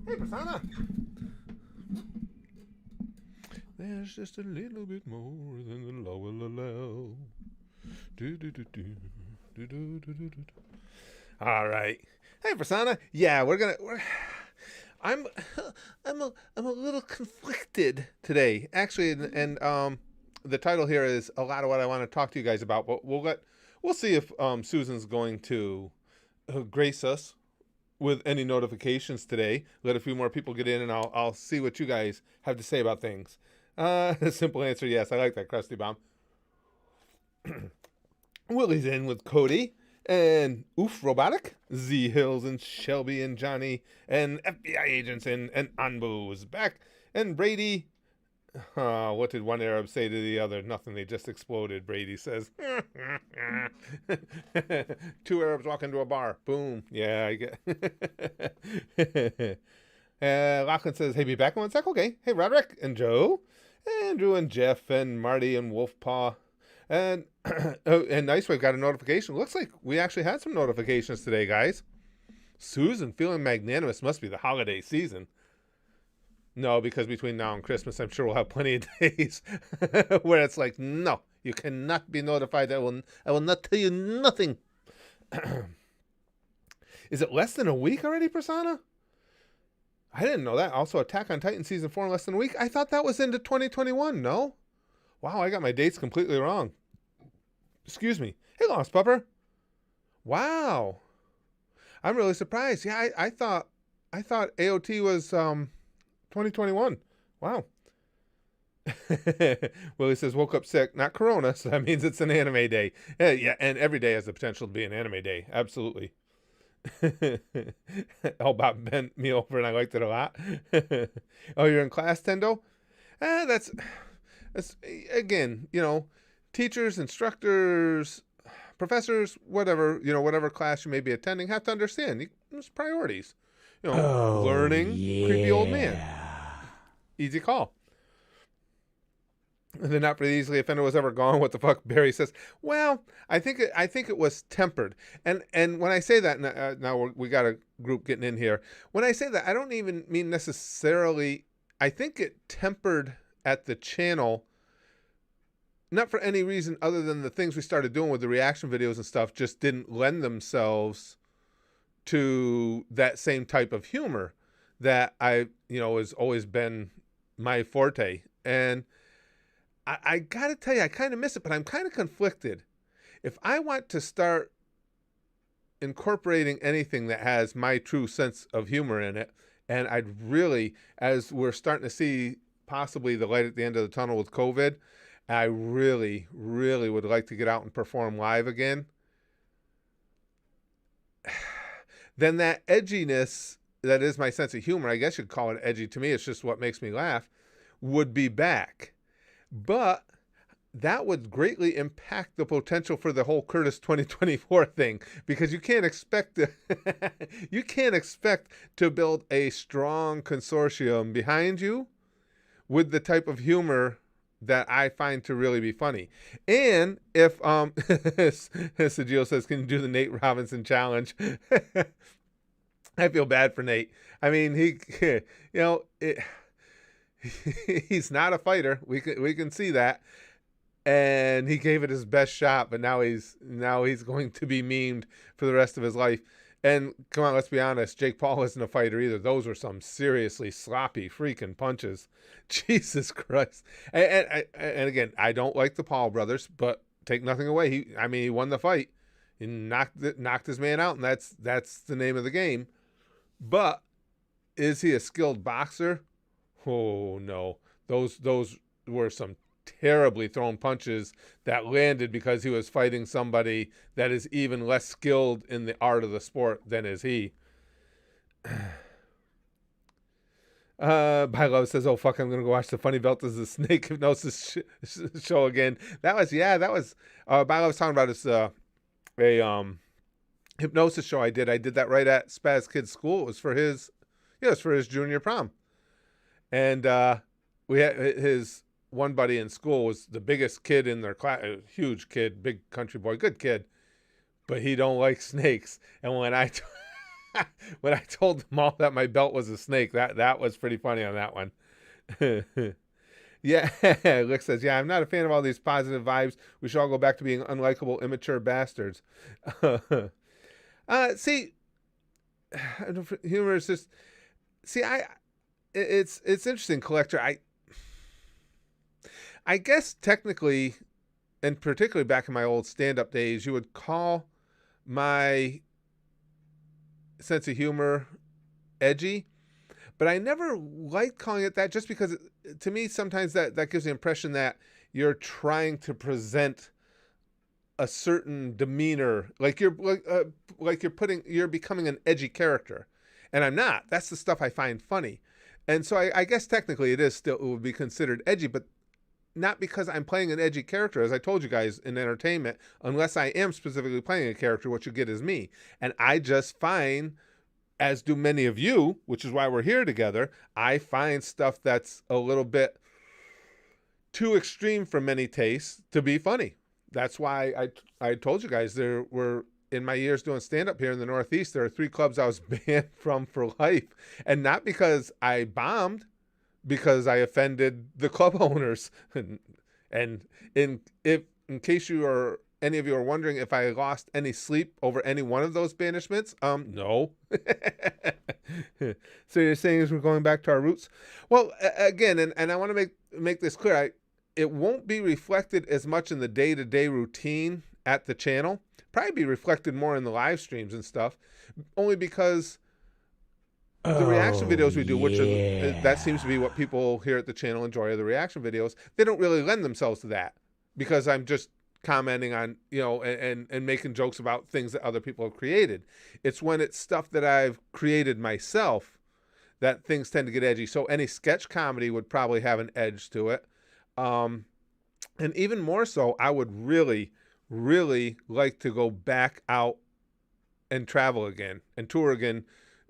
Hey, Prasanna. There's just a little bit more than the law will allow. Do do do do do do do do. All right. Hey, Prasanna. Yeah, I'm, I'm a little conflicted today, actually, and the title here is a lot of what I want to talk to you guys about. But we'll see if Susan's going to grace us with any notifications today. Let a few more people get in, and I'll see what you guys have to say about things. Simple answer, yes. I like that, Krusty Bomb. Willie's in with Cody and Oof Robotic, Z Hills and Shelby and Johnny and FBI agents and Anbu is back and Brady. What did one Arab say to the other? Nothing. They just exploded. Brady says. Two Arabs walk into a bar. Boom. Yeah, I get. Lachlan says, "Hey, be back in 1 sec." Okay. Hey, Roderick and Joe, Andrew and Jeff and Marty and Wolfpaw. And oh, and Nice Wave got a notification. Looks like we actually had some notifications today, guys. Susan feeling magnanimous. Must be the holiday season. No, because between now and Christmas, I'm sure we'll have plenty of days where it's like, no, you cannot be notified. I will not tell you nothing. Is it less than a week already, Prasanna? I didn't know that. Also, Attack on Titan season 4 in less than a week. I thought that was into 2021. No. Wow, I got my dates completely wrong. Excuse me. Hey, Lost Pupper. Wow. I'm really surprised. Yeah, I thought AOT was 2021. Wow. Willie says, woke up sick. Not Corona, so that means it's an anime day. Yeah, and every day has the potential to be an anime day. Absolutely. Oh, Bob bent me over and I liked it a lot. Oh, you're in class, Tendo? That's again, teachers, instructors, professors, whatever, whatever class you may be attending, have to understand there's priorities. Oh, Learning, creepy old man. yeah. Easy call. And then not pretty easily offended was ever gone. What the fuck? Barry says. Well, I think it was tempered. And when I say that now we got a group getting in here. When I say that, I don't even mean necessarily. I think it tempered at the channel. Not for any reason other than the things we started doing with the reaction videos and stuff just didn't lend themselves to that same type of humor that has always been my forte. And I got to tell you, I kind of miss it, but I'm kind of conflicted. If I want to start incorporating anything that has my true sense of humor in it, and I'd really, as we're starting to see possibly the light at the end of the tunnel with COVID, I really, really would like to get out and perform live again. Then that edginess, that is my sense of humor, I guess you'd call it edgy. To me, it's just what makes me laugh, would be back. But that would greatly impact the potential for the whole Curtis 2024 thing, because you can't expect to build a strong consortium behind you with the type of humor that I find to really be funny. And if Sajil says, can you do the Nate Robinson challenge? I feel bad for Nate. I mean, he's not a fighter. We can see that. And he gave it his best shot, but now he's going to be memed for the rest of his life. And come on, let's be honest, Jake Paul isn't a fighter either. Those were some seriously sloppy freaking punches. Jesus Christ. And again, I don't like the Paul brothers, but take nothing away. He won the fight. He knocked his man out, and that's the name of the game. But is he a skilled boxer? Oh no. Those were some terribly thrown punches that landed because he was fighting somebody that is even less skilled in the art of the sport than is he. By Love says, oh fuck, I'm gonna go watch the Funny Belt as the Snake Hypnosis show again. That was By Love was talking about a hypnosis show I did. I did that right at Spaz Kid's school. It was for his junior prom. And we had his one buddy in school was the biggest kid in their class, a huge kid, big country boy, good kid, but he don't like snakes. And when I when I told them all that my belt was a snake, that was pretty funny on that one. Yeah, Lick says, yeah, I'm not a fan of all these positive vibes. We should all go back to being unlikable, immature bastards. See, humor is just, see, it's interesting, Collector. I guess technically, and particularly back in my old stand-up days, you would call my sense of humor edgy, but I never liked calling it that, just because to me sometimes that gives the impression that you're trying to present a certain demeanor, like you're you're becoming an edgy character, and I'm not. That's the stuff I find funny, and so I guess technically it would be considered edgy, but not because I'm playing an edgy character. As I told you guys in entertainment, unless I am specifically playing a character, what you get is me. And I just find, as do many of you, which is why we're here together, I find stuff that's a little bit too extreme for many tastes to be funny. That's why I told you guys, there were, in my years doing stand-up here in the Northeast, there are 3 clubs I was banned from for life. And not because I bombed, because I offended the club owners. And in case any of you are wondering if I lost any sleep over any one of those banishments, no. So you're saying is we're going back to our roots? Well, again, and I want to make this clear, it won't be reflected as much in the day-to-day routine at the channel. Probably be reflected more in the live streams and stuff, only because the reaction videos we do, which are, that seems to be what people here at the channel enjoy, are the reaction videos. They don't really lend themselves to that, because I'm just commenting on, and making jokes about things that other people have created. It's when it's stuff that I've created myself that things tend to get edgy. So any sketch comedy would probably have an edge to it. And even more so, I would really, really like to go back out and travel again and tour again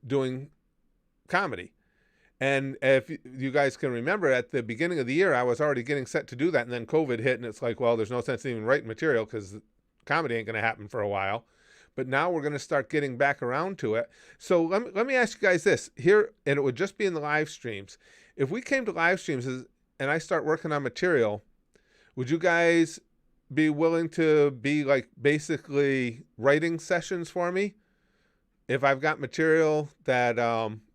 doing comedy. And if you guys can remember, at the beginning of the year, I was already getting set to do that, and then COVID hit, and it's like, well, there's no sense in even writing material because comedy ain't going to happen for a while. But now we're going to start getting back around to it. So let me ask you guys this here, and it would just be in the live streams. If we came to live streams and I start working on material, would you guys be willing to be like basically writing sessions for me? If I've got material that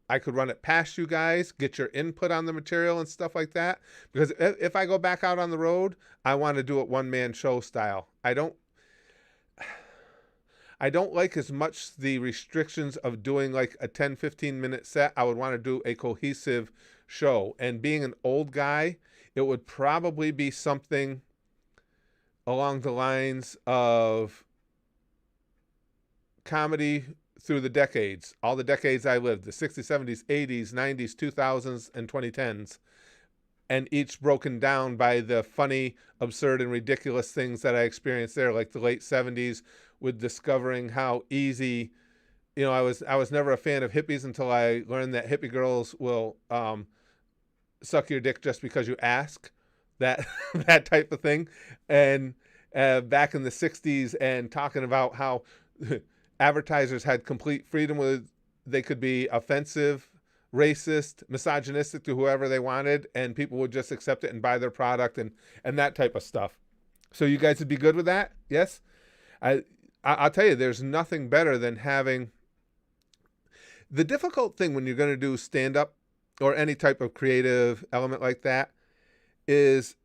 I could run it past you guys, get your input on the material and stuff like that. Because if I go back out on the road, I want to do it one-man show style. I don't like as much the restrictions of doing like a 10, 15-minute set. I would want to do a cohesive show. And being an old guy, it would probably be something along the lines of comedy through the decades, all the decades I lived, the 60s, 70s, 80s, 90s, 2000s, and 2010s, and each broken down by the funny, absurd, and ridiculous things that I experienced there, like the late 70s with discovering how easy, I was never a fan of hippies until I learned that hippie girls will suck your dick just because you ask, that that type of thing. And back in the 60s, and talking about how advertisers had complete freedom with, they could be offensive, racist, misogynistic to whoever they wanted, and people would just accept it and buy their product and that type of stuff. So you guys would be good with that? Yes? I'll tell you, there's nothing better than having... The difficult thing when you're going to do stand-up or any type of creative element like that is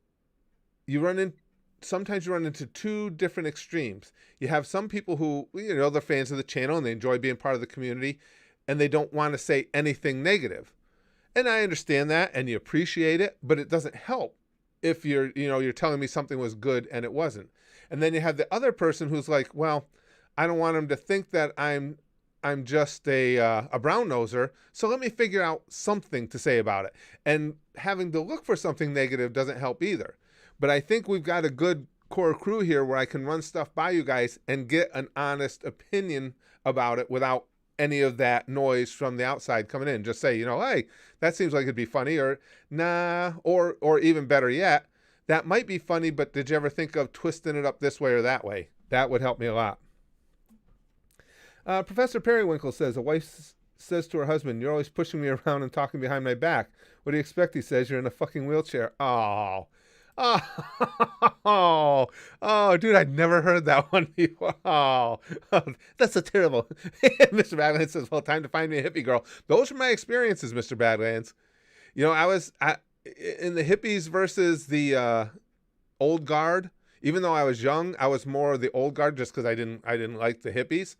sometimes you run into 2 different extremes. You have some people who, they're fans of the channel and they enjoy being part of the community, and they don't want to say anything negative. And I understand that, and you appreciate it, but it doesn't help if you're telling me something was good and it wasn't. And then you have the other person who's like, well, I don't want them to think that I'm just a brown noser, so let me figure out something to say about it. And having to look for something negative doesn't help either. But I think we've got a good core crew here where I can run stuff by you guys and get an honest opinion about it without any of that noise from the outside coming in. Just say, hey, that seems like it'd be funny, or nah, or even better yet, that might be funny, but did you ever think of twisting it up this way or that way? That would help me a lot. Professor Periwinkle says, a wife says to her husband, "You're always pushing me around and talking behind my back. What do you expect?" He says, "You're in a fucking wheelchair." Oh. Oh, oh, dude, I'd never heard that one before. Oh, that's a terrible. Mr. Badlands says, "Well, time to find me a hippie girl." Those are my experiences, Mr. Badlands. You know, in the hippies versus the old guard. Even though I was young, I was more the old guard just because I didn't like the hippies.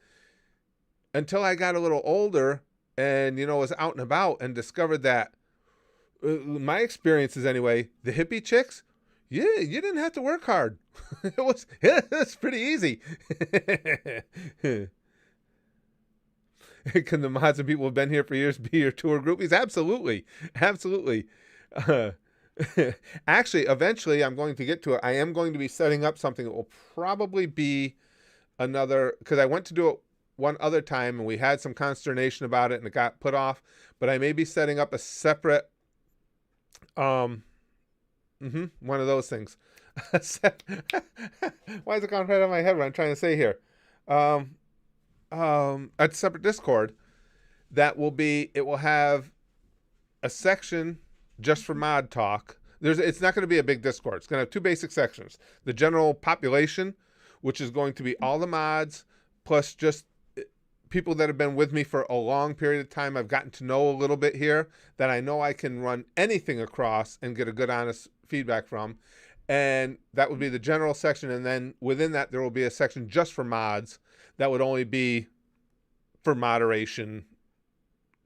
Until I got a little older and, was out and about and discovered that, my experiences anyway, the hippie chicks, yeah, you didn't have to work hard. It's pretty easy. Can the mods and people who have been here for years be your tour groupies? Absolutely. Absolutely. Actually, eventually I'm going to get to it. I am going to be setting up something that will probably be another, because I went to do it one other time and we had some consternation about it and it got put off, but I may be setting up a separate, one of those things. Why is it going right on my head what I'm trying to say here? A separate Discord that it will have a section just for mod talk. It's not going to be a big Discord. It's going to have two basic sections. The general population, which is going to be all the mods, plus just people that have been with me for a long period of time. I've gotten to know a little bit here that I know I can run anything across and get a good, honest feedback from. And that would be the general section. And then within that, there will be a section just for mods that would only be for moderation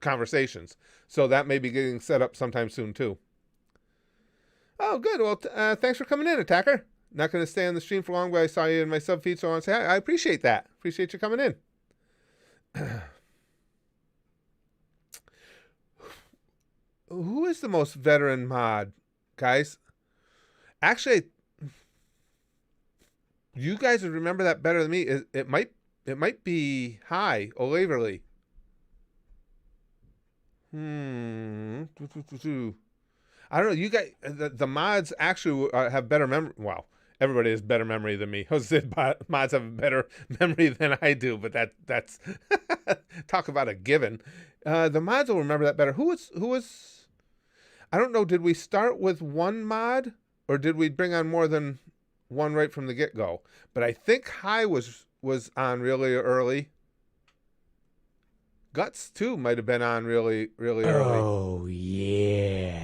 conversations. So that may be getting set up sometime soon too. Oh, good. Well, thanks for coming in, Attacker. Not going to stay on the stream for long, but I saw you in my sub feed, so I want to say hi. I appreciate that. Appreciate you coming in. Who is the most veteran mod, guys? Actually, you guys would remember that better than me. It might be High O'Laverly. I don't know. You guys, the mods actually have better memory. Well, everybody has better memory than me. Mods have better memory than I do, but that's talk about a given. The mods will remember that better. Who was? I don't know. Did we start with one mod, or did we bring on more than one right from the get-go? But I think High was on really early. Guts too might have been on really early. Oh yeah.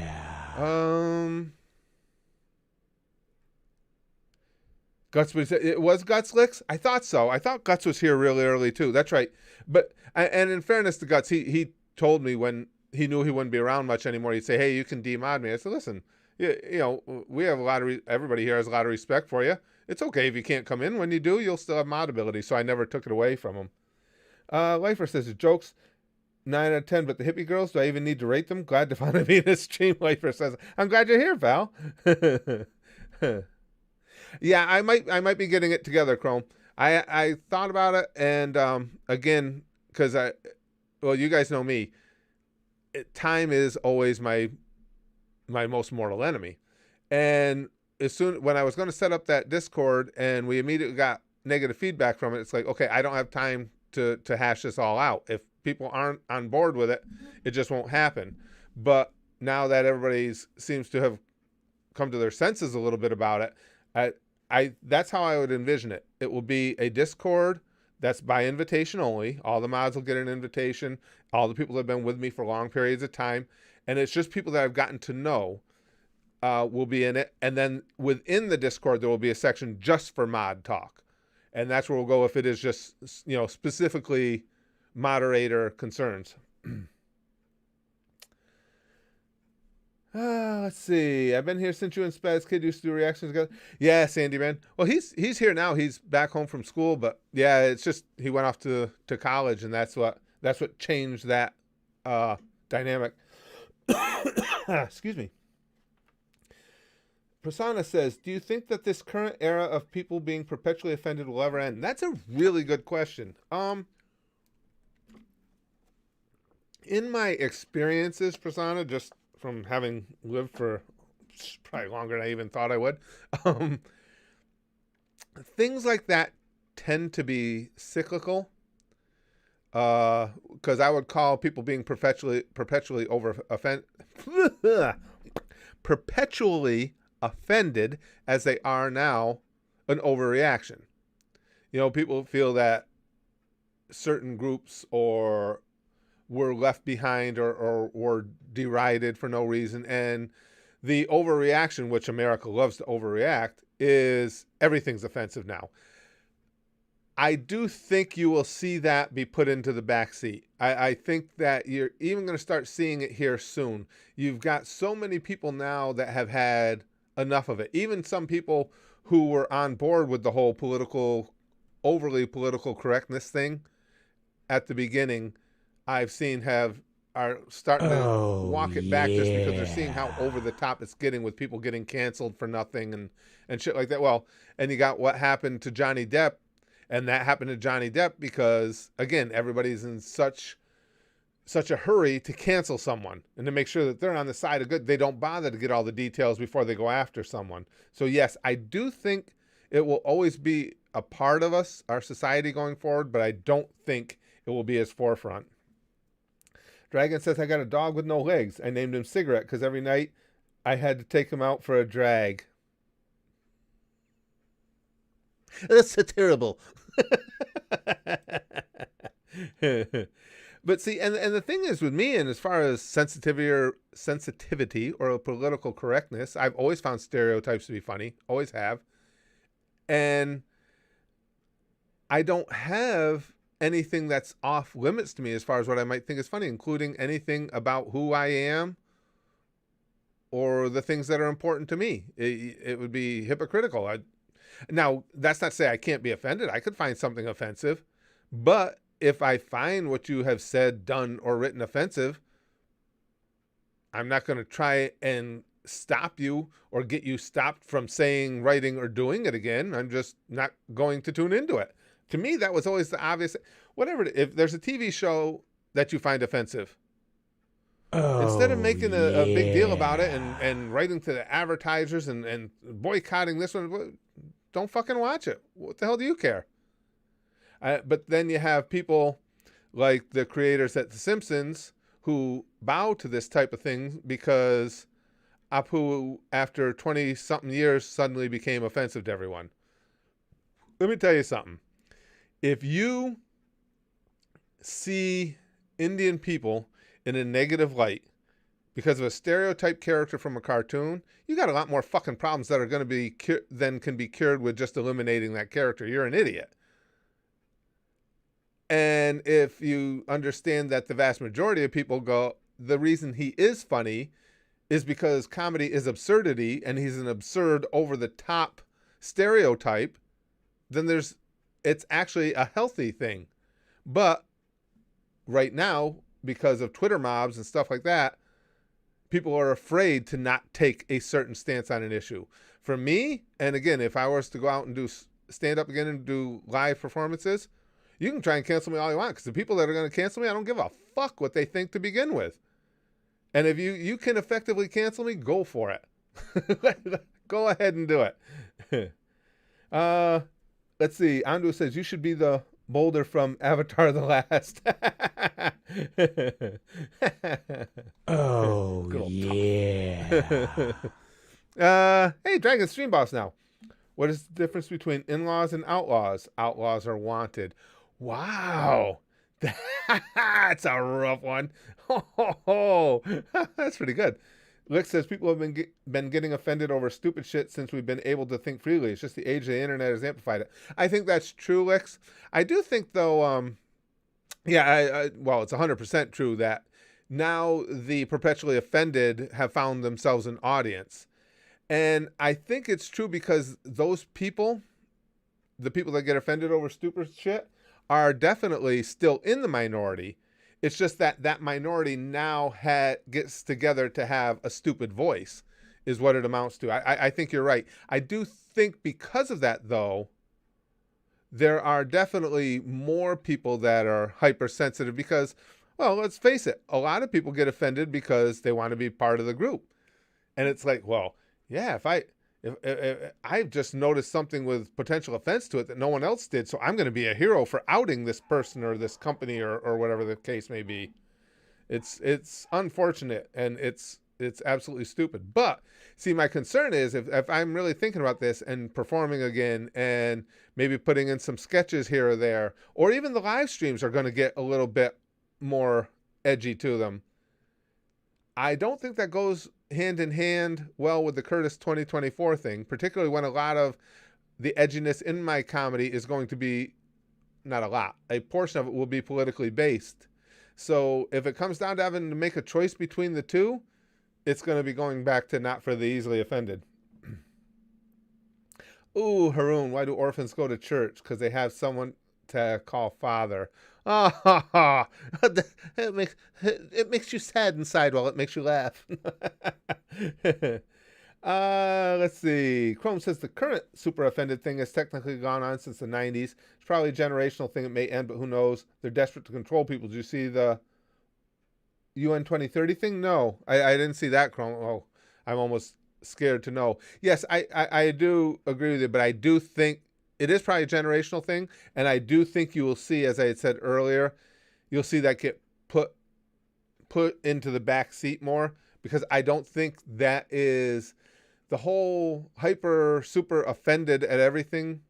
Guts it was Guts Licks? I thought so. I thought Guts was here really early too. That's right. But and in fairness to Guts, he told me when he knew he wouldn't be around much anymore, he'd say, "Hey, you can demod me." I said, "Listen, we have a lot of everybody here has a lot of respect for you. It's okay if you can't come in. When you do, you'll still have mod ability." So I never took it away from him. Lifer says, "Jokes 9 out of 10, but the hippie girls, do I even need to rate them? Glad to finally be in this stream." Lifer says, "I'm glad you're here, pal." Yeah, I might be getting it together, Chrome. I thought about it, and again, because you guys know me. Time is always my most mortal enemy, and when I was going to set up that Discord, and we immediately got negative feedback from it, it's like, okay, I don't have time to hash this all out. If people aren't on board with it, it just won't happen. But now that everybody seems to have come to their senses a little bit about it, that's how I would envision it. It will be a Discord that's by invitation only. All the mods will get an invitation. All the people that have been with me for long periods of time. And it's just people that I've gotten to know will be in it. And then within the Discord, there will be a section just for mod talk. And that's where we'll go if it is just, specifically moderator concerns. Let's see. I've been here since you and Spaz Kid used to do reactions together. Yeah, Sandy, man. Well, he's here now. He's back home from school, but yeah, it's just he went off to college, and that's what changed that dynamic. Excuse me. Prasanna says, "Do you think that this current era of people being perpetually offended will ever end?" That's a really good question. In my experiences, Prasanna, just from having lived for probably longer than I even thought I would, things like that tend to be cyclical. because I would call people being perpetually offended as they are now an overreaction. You know, people feel that certain groups or were left behind or were derided for no reason. And the overreaction, which America loves to overreact, is everything's offensive now. I do think you will see that be put into the back seat. I think that you're even going to start seeing it here soon. You've got so many people now that have had enough of it. Even some people who were on board with the whole overly political correctness thing at the beginning, I've seen are starting to Oh, walk it back just because they're seeing how yeah. over the top it's getting with people getting canceled for nothing and shit like that. Well, and you got what happened to Johnny Depp, and that happened to Johnny Depp because again, everybody's in such a hurry to cancel someone and to make sure that they're on the side of good. They don't bother to get all the details before they go after someone. So yes, I do think it will always be a part of us, our society going forward, but I don't think it will be as forefront. Dragon says, I got a dog with no legs. I named him Cigarette because every night I had to take him out for a drag. That's so terrible. But see, and the thing is with me, and as far as sensitivity or political correctness, I've always found stereotypes to be funny. Always have. And I don't have anything that's off limits to me as far as what I might think is funny, including anything about who I am or the things that are important to me. It would be hypocritical. Now, that's not to say I can't be offended. I could find something offensive. But if I find what you have said, done, or written offensive, I'm not going to try and stop you or get you stopped from saying, writing, or doing it again. I'm just not going to tune into it. To me, that was always the obvious. Whatever. If there's a TV show that you find offensive, instead of Oh, making a big deal about it yeah. and writing to the advertisers and boycotting this one, don't fucking watch it. What the hell do you care? But then you have people like the creators at The Simpsons who bow to this type of thing because Apu, after 20-something years, suddenly became offensive to everyone. Let me tell you something. If you see Indian people in a negative light because of a stereotype character from a cartoon, you got a lot more fucking problems that are going to be than can be cured with just eliminating that character. You're an idiot. And if you understand that the vast majority of people go, the reason he is funny is because comedy is absurdity and he's an absurd, over the top stereotype, then it's actually a healthy thing. But right now, because of Twitter mobs and stuff like that, people are afraid to not take a certain stance on an issue. For me, and again, if I was to go out and do stand up again and do live performances, you can try and cancel me all you want, because the people that are going to cancel me, I don't give a fuck what they think to begin with. And if you can effectively cancel me, go for it. Go ahead and do it. Let's see. Andu says you should be the boulder from Avatar: The Last. Oh, Good old yeah. hey, Dragon Stream Boss now. What is the difference between in-laws and outlaws? Outlaws are wanted. Wow. That's a rough one. Oh, that's pretty good. Lick says people have been getting offended over stupid shit since we've been able to think freely. It's just the age of the internet has amplified it. I think that's true, Licks. I do think, though, yeah, well, it's 100% true that now the perpetually offended have found themselves an audience. And I think it's true because those people, the people that get offended over stupid shit, are definitely still in the minority. It's just that that minority now gets together to have a stupid voice, is what it amounts to. I think you're right. I do think because of that, though, there are definitely more people that are hypersensitive because, well, let's face it, a lot of people get offended because they want to be part of the group. And it's like, well, yeah, If I've just noticed something with potential offense to it that no one else did, so I'm going to be a hero for outing this person or this company or whatever the case may be. It's unfortunate, and it's absolutely stupid. But see, my concern is if I'm really thinking about this and performing again and maybe putting in some sketches here or there, or even the live streams are going to get a little bit more edgy to them. I don't think that goes hand in hand well with the Curtis 2024 thing, particularly when a lot of the edginess in my comedy is going to be, not a lot, a portion of it will be politically based. So if it comes down to having to make a choice between the two, it's going to be going back to not for the easily offended. Ooh, Haroon, why do orphans go to church? Because they have someone to call father. Ah, ha, ha. It makes you sad inside while it makes you laugh. Let's see. Chrome says the current super offended thing has technically gone on since the 90s. It's probably a generational thing. It may end, but who knows? They're desperate to control people. Did you see the UN 2030 thing? No, I didn't see that, Chrome. Oh, I'm almost scared to know. Yes, I do agree with you, but I do think it is probably a generational thing, and I do think you will see, as I had said earlier, you'll see that get put into the back seat more, because I don't think that is the whole hyper super offended at everything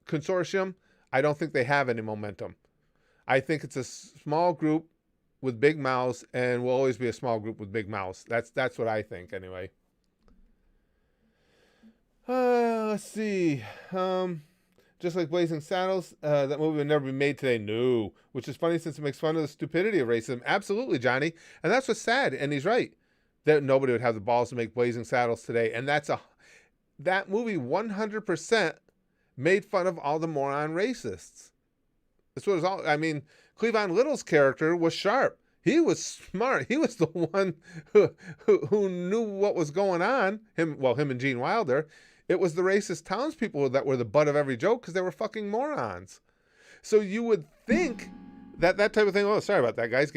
consortium. I don't think they have any momentum. I think it's a small group with big mouths, and will always be a small group with big mouths. That's what I think anyway. Let's see. Just like Blazing Saddles, that movie would never be made today. No, which is funny since it makes fun of the stupidity of racism. Absolutely, Johnny, and that's what's sad. And he's right that nobody would have the balls to make Blazing Saddles today. And that movie 100% made fun of all the moron racists. That's what it was all. I mean, Cleavon Little's character was sharp. He was smart. He was the one who knew what was going on. Him and Gene Wilder. It was the racist townspeople that were the butt of every joke because they were fucking morons. So you would think that type of thing, oh, sorry about that, guys.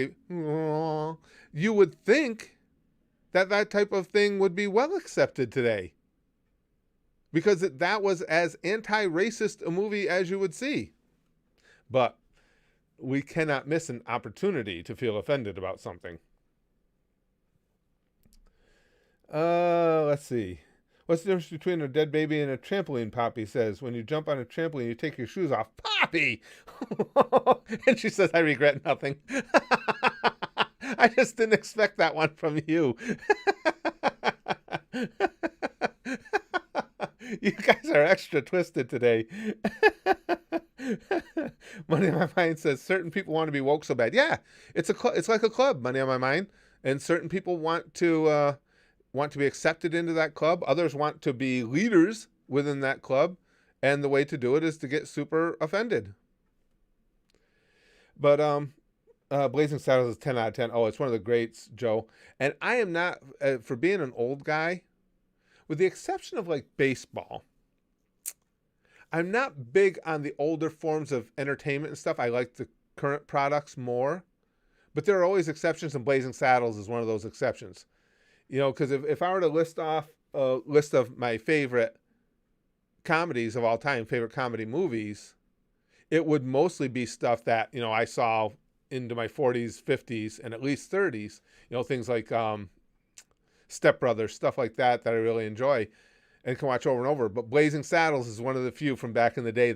You would think that type of thing would be well accepted today. Because that was as anti-racist a movie as you would see. But we cannot miss an opportunity to feel offended about something. Let's see. What's the difference between a dead baby and a trampoline, Poppy says. When you jump on a trampoline, you take your shoes off. Poppy! And she says, I regret nothing. I just didn't expect that one from you. You guys are extra twisted today. Money on My Mind says, certain people want to be woke so bad. Yeah, it's like a club, Money on My Mind. And certain people want to be accepted into that club. Others want to be leaders within that club. And the way to do it is to get super offended. But Blazing Saddles is 10 out of 10. Oh, it's one of the greats, Joe. And I am not, for being an old guy, with the exception of like baseball, I'm not big on the older forms of entertainment and stuff. I like the current products more. But there are always exceptions, and Blazing Saddles is one of those exceptions. You know, because if I were to list off a list of my favorite comedies of all time, favorite comedy movies, it would mostly be stuff that, you know, I saw into my 40s, 50s, and at least 30s. You know, things like Step Brothers, stuff like that I really enjoy and can watch over and over. But Blazing Saddles is one of the few from back in the day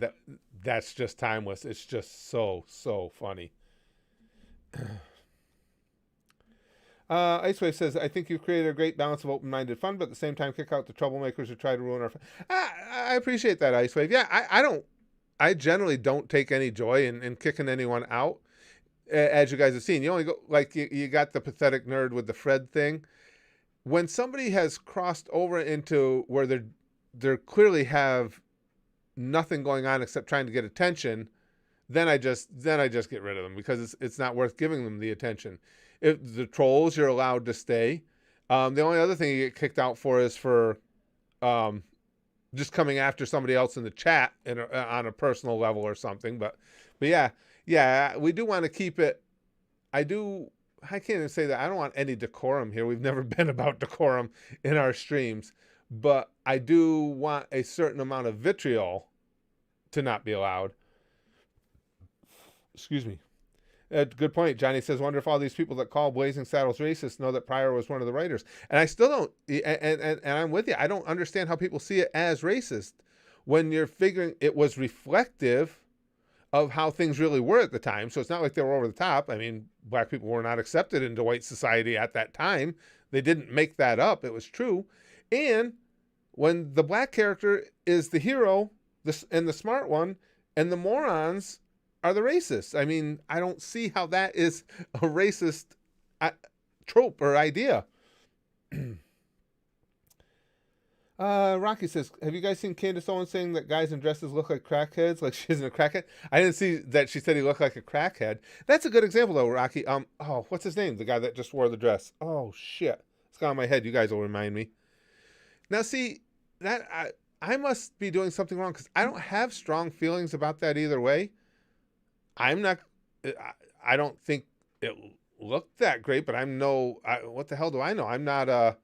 that's just timeless. It's just so funny. Icewave says, I think you've created a great balance of open-minded fun, but at the same time kick out the troublemakers who try to ruin our fun. I appreciate that, Icewave. Yeah, I generally don't take any joy in kicking anyone out. As you guys have seen, you only go, like, you got the pathetic nerd with the Fred thing. When somebody has crossed over into where they clearly have nothing going on except trying to get attention, then I just get rid of them, because it's not worth giving them the attention. If the trolls, you're allowed to stay. The only other thing you get kicked out for is for just coming after somebody else in the chat on a personal level or something. But yeah, we do want to keep it. I do I can't even say that. I don't want any decorum here. We've never been about decorum in our streams, but I do want a certain amount of vitriol to not be allowed. Excuse me. Good point. Johnny says, wonder if all these people that call Blazing Saddles racist know that Pryor was one of the writers. And I still don't, and I'm with you. I don't understand how people see it as racist when you're figuring it was reflective of how things really were at the time. So it's not like they were over the top. I mean, black people were not accepted into white society at that time. They didn't make that up. It was true. And when the black character is the hero and the smart one, and the morons are the racists. I mean, I don't see how that is a racist trope or idea. Rocky says, have you guys seen Candace Owens saying that guys in dresses look like crackheads? Like she isn't a crackhead? I didn't see that she said he looked like a crackhead. That's a good example though, Rocky. What's his name? The guy that just wore the dress. Oh shit. It's gone on my head. You guys will remind me. Now see, that I must be doing something wrong because I don't have strong feelings about that either way. I don't think it looked that great, but what the hell do I know? I'm not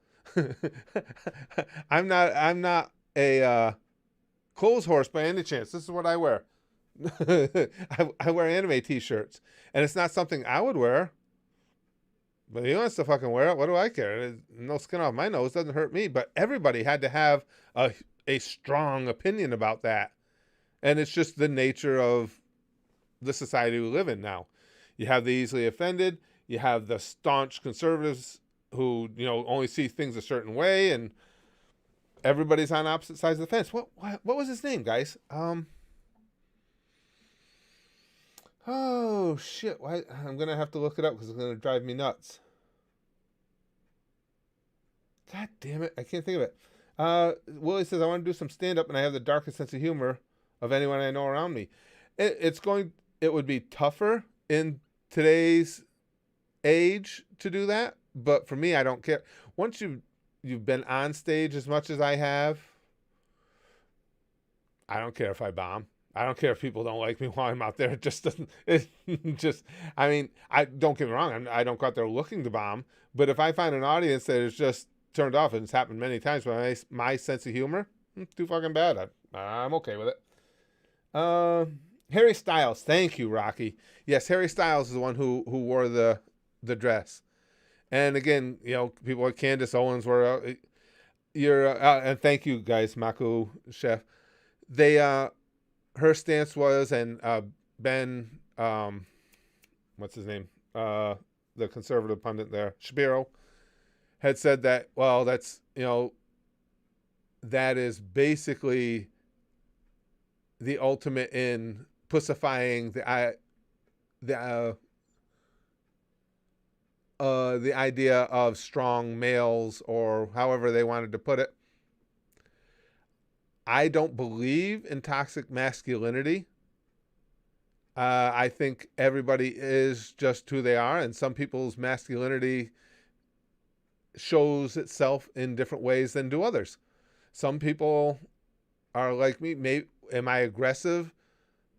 I'm not a clothes horse by any chance. This is what I wear. I wear anime t-shirts, and it's not something I would wear. But he wants to fucking wear it. What do I care? No skin off my nose. Doesn't hurt me. But everybody had to have a strong opinion about that, and it's just the nature of the society we live in now. You have the easily offended. You have the staunch conservatives who, only see things a certain way, and everybody's on opposite sides of the fence. What was his name, guys? Oh shit! I'm gonna have to look it up because it's gonna drive me nuts. God damn it! I can't think of it. Willie says I want to do some stand up, and I have the darkest sense of humor of anyone I know around me. It would be tougher in today's age to do that, but for me, I don't care. Once you've been on stage as much as I have, I don't care if I bomb. I don't care if people don't like me while I'm out there. It just doesn't. I don't get me wrong. I don't go out there looking to bomb, but if I find an audience that is just turned off, and it's happened many times, but my sense of humor, too fucking bad. I'm okay with it. Harry Styles, thank you, Rocky. Yes, Harry Styles is the one who wore the dress, and again, people like Candace Owens were. And thank you guys, Maku Chef. They her stance was, and Ben, what's his name, the conservative pundit there, Shapiro, had said that. Well, that's that is basically the ultimate in pussifying the idea of strong males, or however they wanted to put it. I don't believe in toxic masculinity. I think everybody is just who they are, and some people's masculinity shows itself in different ways than do others. Some people are like me. Am I aggressive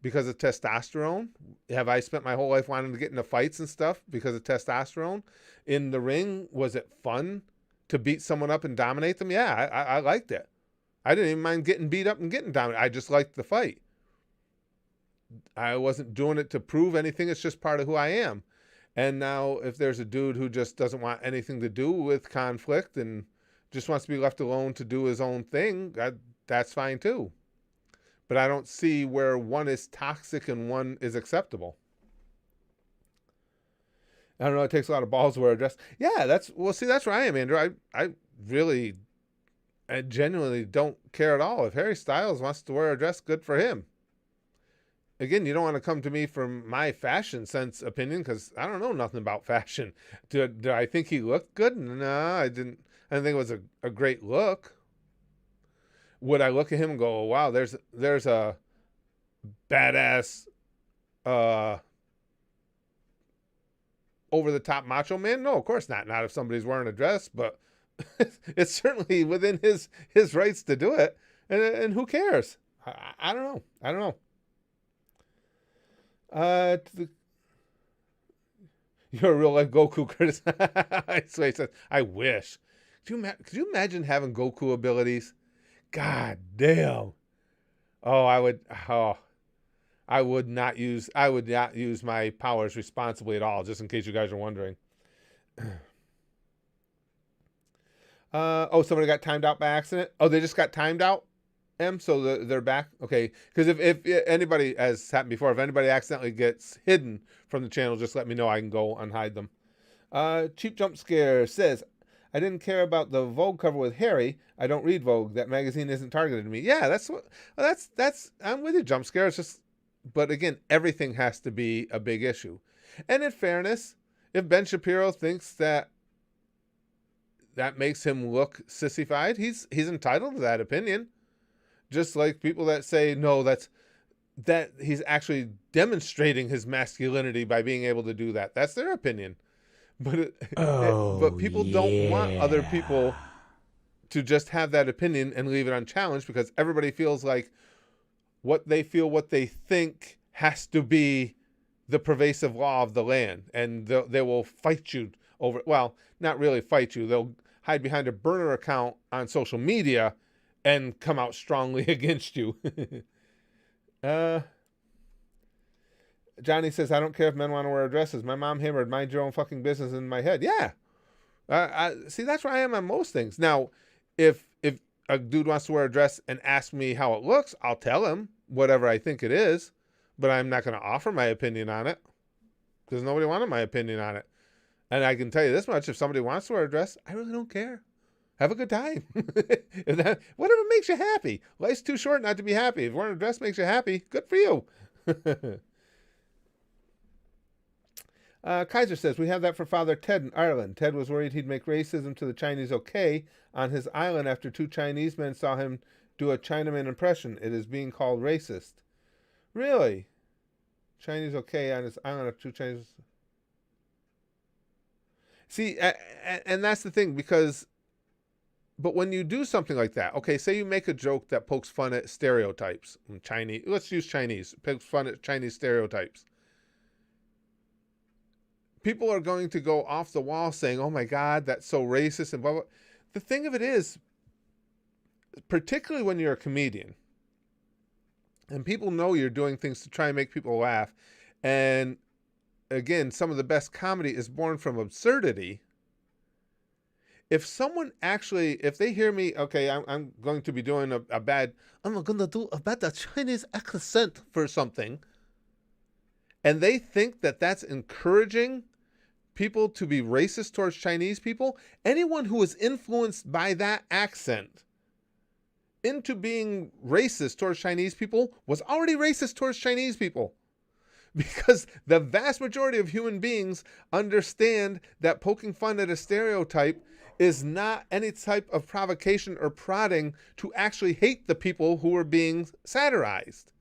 because of testosterone? Have I spent my whole life wanting to get into fights and stuff because of testosterone? In the ring, was it fun to beat someone up and dominate them? Yeah, I liked it. I didn't even mind getting beat up and getting dominated. I just liked the fight. I wasn't doing it to prove anything. It's just part of who I am. And now if there's a dude who just doesn't want anything to do with conflict and just wants to be left alone to do his own thing, that's fine too. But I don't see where one is toxic and one is acceptable. I don't know. It takes a lot of balls to wear a dress. Yeah, that's where I am, Andrew. I genuinely don't care at all. If Harry Styles wants to wear a dress, good for him. Again, you don't want to come to me for my fashion sense opinion, because I don't know nothing about fashion. Do I think he looked good? No, I didn't. I didn't think it was a great look. Would I look at him and go, oh, wow, there's a badass over the top macho man? No, of course not. Not if somebody's wearing a dress, but it's certainly within his rights to do it. And who cares? I don't know. You're a real life Goku, Curtis. So he says, I wish. Could you imagine having Goku abilities? God damn. Oh, I would. Oh, I would not use my powers responsibly at all. Just in case you guys are wondering. Oh, somebody got timed out by accident. Oh, they just got timed out. So they're back. Okay, because if anybody, as happened before, if anybody accidentally gets hidden from the channel, just let me know. I can go unhide them. Cheap Jump Scare says, I didn't care about the Vogue cover with Harry. I don't read Vogue. That magazine isn't targeted to me. Yeah, that's I'm with you, Jump Scare. It's just, but again, everything has to be a big issue. And in fairness, if Ben Shapiro thinks that makes him look sissified, he's entitled to that opinion. Just like people that say no, that he's actually demonstrating his masculinity by being able to do that. That's their opinion. But but people don't want other people to just have that opinion and leave it unchallenged, because everybody feels like what they feel, what they think has to be the pervasive law of the land, and they will fight you over. Well, not really fight you. They'll hide behind a burner account on social media and come out strongly against you. Johnny says, I don't care if men want to wear dresses. My mom hammered mind your own fucking business in my head. Yeah. See, that's where I am on most things. Now, if a dude wants to wear a dress and ask me how it looks, I'll tell him whatever I think it is, but I'm not going to offer my opinion on it because nobody wanted my opinion on it. And I can tell you this much, if somebody wants to wear a dress, I really don't care. Have a good time. Whatever makes you happy. Life's too short not to be happy. If wearing a dress makes you happy, good for you. Kaiser says, we have that for Father Ted in Ireland. Ted was worried he'd make racism to the Chinese okay on his island after 2 Chinese men saw him do a Chinaman impression. It is being called racist. Really? Chinese okay on his island after 2 Chinese... See, and that's the thing, because... But when you do something like that, okay, say you make a joke that pokes fun at stereotypes. Chinese, let's use Chinese. Pokes fun at Chinese stereotypes. People are going to go off the wall saying, oh my God, that's so racist and blah, blah. The thing of it is, particularly when you're a comedian, and people know you're doing things to try and make people laugh, and again, some of the best comedy is born from absurdity. If someone actually, if they hear me, okay, I'm going to be doing I'm going to do a bad Chinese accent for something, and they think that that's encouraging people to be racist towards Chinese people, anyone who is influenced by that accent into being racist towards Chinese people was already racist towards Chinese people. Because the vast majority of human beings understand that poking fun at a stereotype is not any type of provocation or prodding to actually hate the people who are being satirized.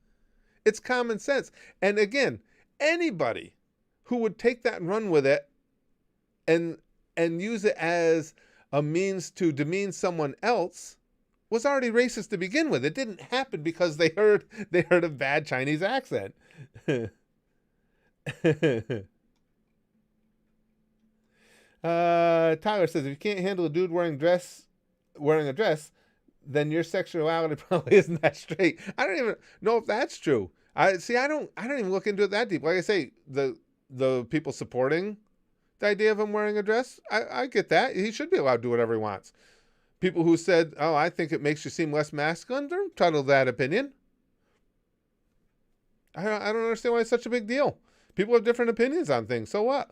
It's common sense. And again, anybody who would take that and run with it and use it as a means to demean someone else was already racist to begin with. It didn't happen because they heard a bad Chinese accent. Tyler says, if you can't handle a dude wearing a dress, then your sexuality probably isn't that straight. I don't even know if that's true. I don't even look into it that deep. Like I say, the people supporting the idea of him wearing a dress, I get that. He should be allowed to do whatever he wants. People who said, oh, I think it makes you seem less masculine, they're entitled to that opinion. I don't understand why it's such a big deal. People have different opinions on things, so what?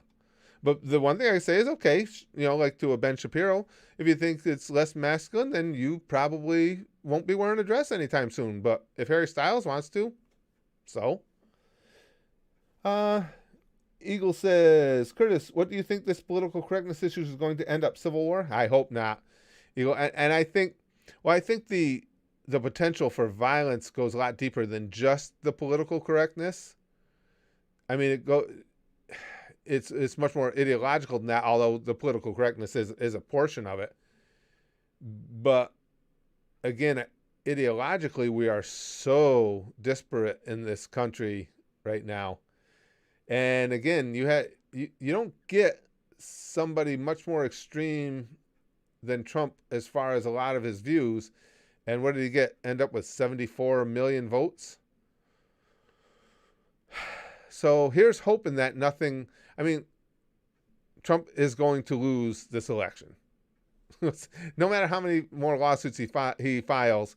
But the one thing I say is, okay, like to a Ben Shapiro, if you think it's less masculine, then you probably won't be wearing a dress anytime soon. But if Harry Styles wants to, so. Eagle says, Curtis, what do you think this political correctness issue is going to end up? Civil war? I hope not. Eagle, and I think the potential for violence goes a lot deeper than just the political correctness. I mean, it's much more ideological than that, although the political correctness is a portion of it. But again, ideologically, we are so disparate in this country right now. And again, you don't get somebody much more extreme than Trump as far as a lot of his views. And what did he get? End up with 74 million votes. So here's hoping that nothing. I mean, Trump is going to lose this election. No matter how many more lawsuits he files,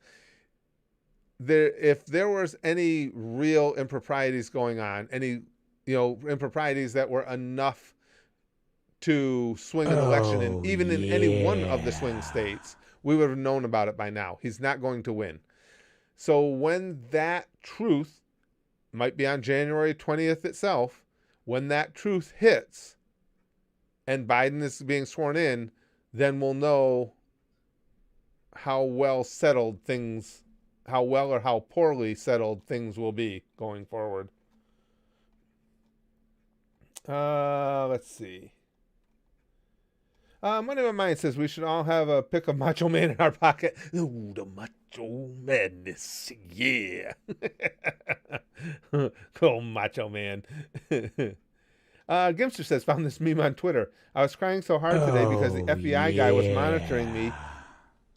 if there was any real improprieties going on, any improprieties that were enough to swing an election in, even in any one of the swing states, we would have known about it by now. He's not going to win. So when that truth, might be on January 20th itself, when that truth hits and Biden is being sworn in, then we'll know how well or how poorly settled things will be going forward. Let's see. Money on My Mind says we should all have a pick of Macho Man in our pocket. Ooh, the Macho Madness, yeah. Oh, Macho Man. Gimster says, found this meme on Twitter. I was crying so hard today because the FBI guy was monitoring me.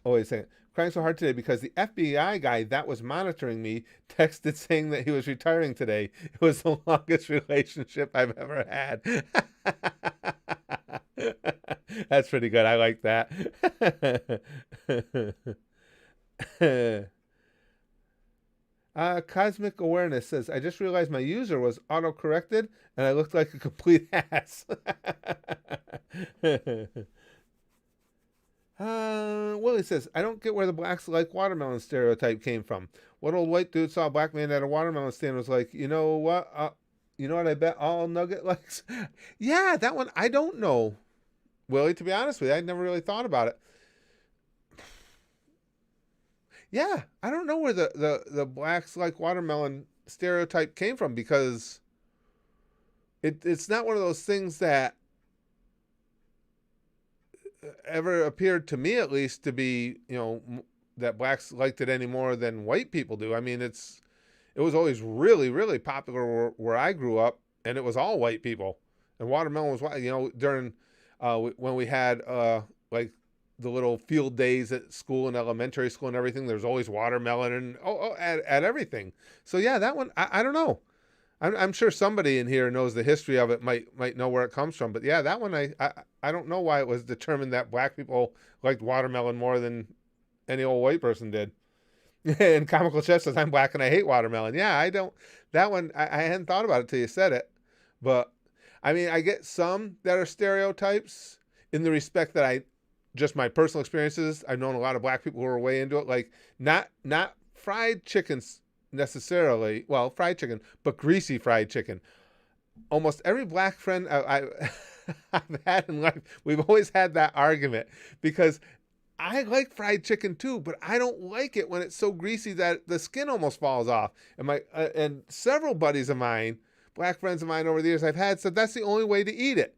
Oh, wait a second. Crying so hard today because the FBI guy that was monitoring me texted saying that he was retiring today. It was the longest relationship I've ever had. That's pretty good. I like that. Cosmic Awareness says, I just realized my user was auto-corrected and I looked like a complete ass. Willie says, I don't get where the blacks like watermelon stereotype came from. What old white dude saw a black man at a watermelon stand and was like, you know what I bet all Nugget likes? Yeah, that one, I don't know. Willie, to be honest with you, I'd never really thought about it. Yeah, I don't know where the blacks like watermelon stereotype came from, because it's not one of those things that ever appeared to me, at least, to be, that blacks liked it any more than white people do. I mean, it was always really, really popular where I grew up, and it was all white people. And watermelon was white, during when we had like the little field days at school and elementary school and everything, there's always watermelon and at everything. So yeah, that one, I don't know. I'm sure somebody in here knows the history of it, might know where it comes from. But yeah, that one, I don't know why it was determined that black people liked watermelon more than any old white person did. And Comical Chef says, I'm black and I hate watermelon. Yeah, I don't. That one, I hadn't thought about it till you said it. But I mean, I get some that are stereotypes in the respect that just my personal experiences, I've known a lot of black people who are way into it. Like not fried chickens necessarily. Well, fried chicken, but greasy fried chicken. Almost every black friend I've had in life, we've always had that argument, because I like fried chicken too, but I don't like it when it's so greasy that the skin almost falls off. And and several buddies of mine, black friends of mine over the years I've had, said that's the only way to eat it.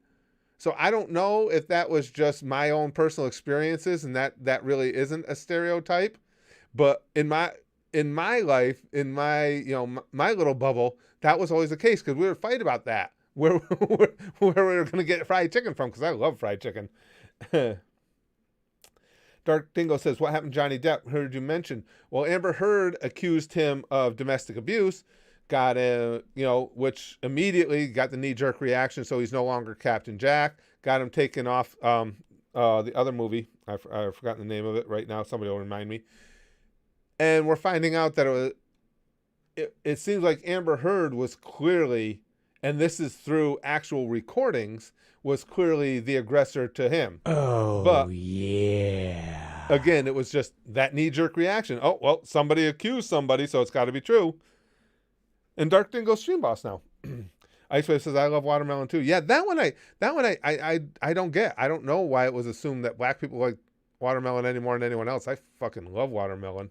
So I don't know if that was just my own personal experiences and that really isn't a stereotype. But in my life, in my my little bubble, that was always the case, because we would fight about that, where we were going to get fried chicken from, because I love fried chicken. Dark Dingo says, what happened to Johnny Depp? Heard you mention. Well, Amber Heard accused him of domestic abuse, got which immediately got the knee-jerk reaction, so he's no longer Captain Jack. Got him taken off the other movie. I've forgotten the name of it right now. Somebody will remind me. And we're finding out that it seems like Amber Heard was clearly, and this is through actual recordings, was clearly the aggressor to him. Oh, but yeah. Again, it was just that knee-jerk reaction. Oh, well, somebody accused somebody, so it's got to be true. And Dark Dingo's Stream Boss now. Icewave says, I love watermelon too. Yeah, that one I don't get. I don't know why it was assumed that black people like watermelon any more than anyone else. I fucking love watermelon.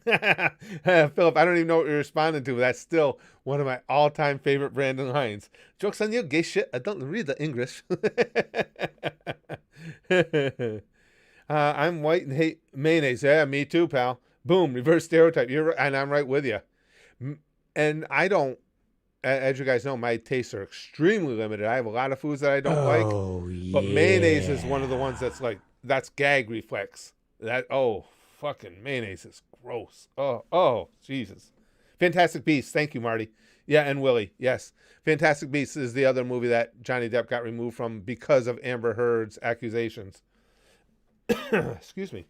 Philip, I don't even know what you're responding to, but that's still one of my all-time favorite Brandon lines. Joke's on you, gay shit. I don't read the English. I'm white and hate mayonnaise. Yeah, me too, pal. Boom, reverse stereotype. And I'm right with you. And I don't as you guys know, my tastes are extremely limited. I have a lot of foods that I don't like, Oh, but mayonnaise is one of the ones yeah. that's like, that's gag reflex. That, oh, fucking mayonnaise is gross. Oh, Jesus. Fantastic Beasts. Thank you, Marty. Yeah, and Willie. Yes. Fantastic Beasts is the other movie that Johnny Depp got removed from because of Amber Heard's accusations. Excuse me.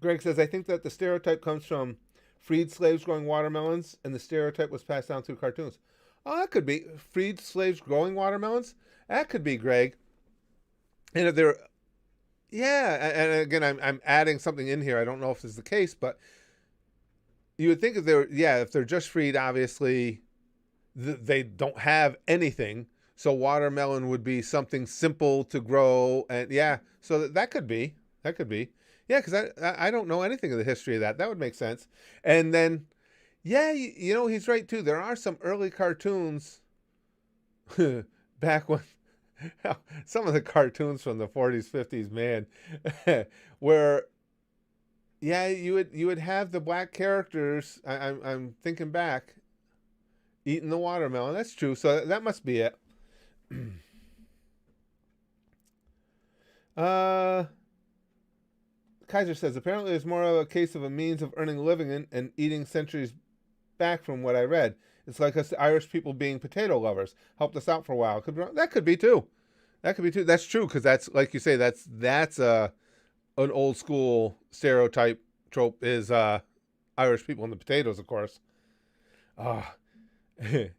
Greg says, I think that the stereotype comes from freed slaves growing watermelons, and the stereotype was passed down through cartoons. Oh, that could be. Freed slaves growing watermelons? That could be, Greg. And if they're, yeah, and again, I'm adding something in here. I don't know if this is the case, but you would think if they're, yeah, if they're just freed, obviously they don't have anything. So watermelon would be something simple to grow, and yeah, so that could be. That could be. Yeah, because I don't know anything of the history of that. That would make sense. And then, yeah, you know, he's right too. There are some early cartoons back when some of the cartoons from the 40s, 50s, man, where yeah, you would have the black characters. I'm thinking back, eating the watermelon. That's true. So that must be it. Kaiser says apparently it's more of a case of a means of earning a living and eating centuries back from what I read. It's like us Irish people being potato lovers. Helped us out for a while. That could be too. That could be too. That's true because that's like you say. That's an old school stereotype trope is Irish people and the potatoes, of course. Oh,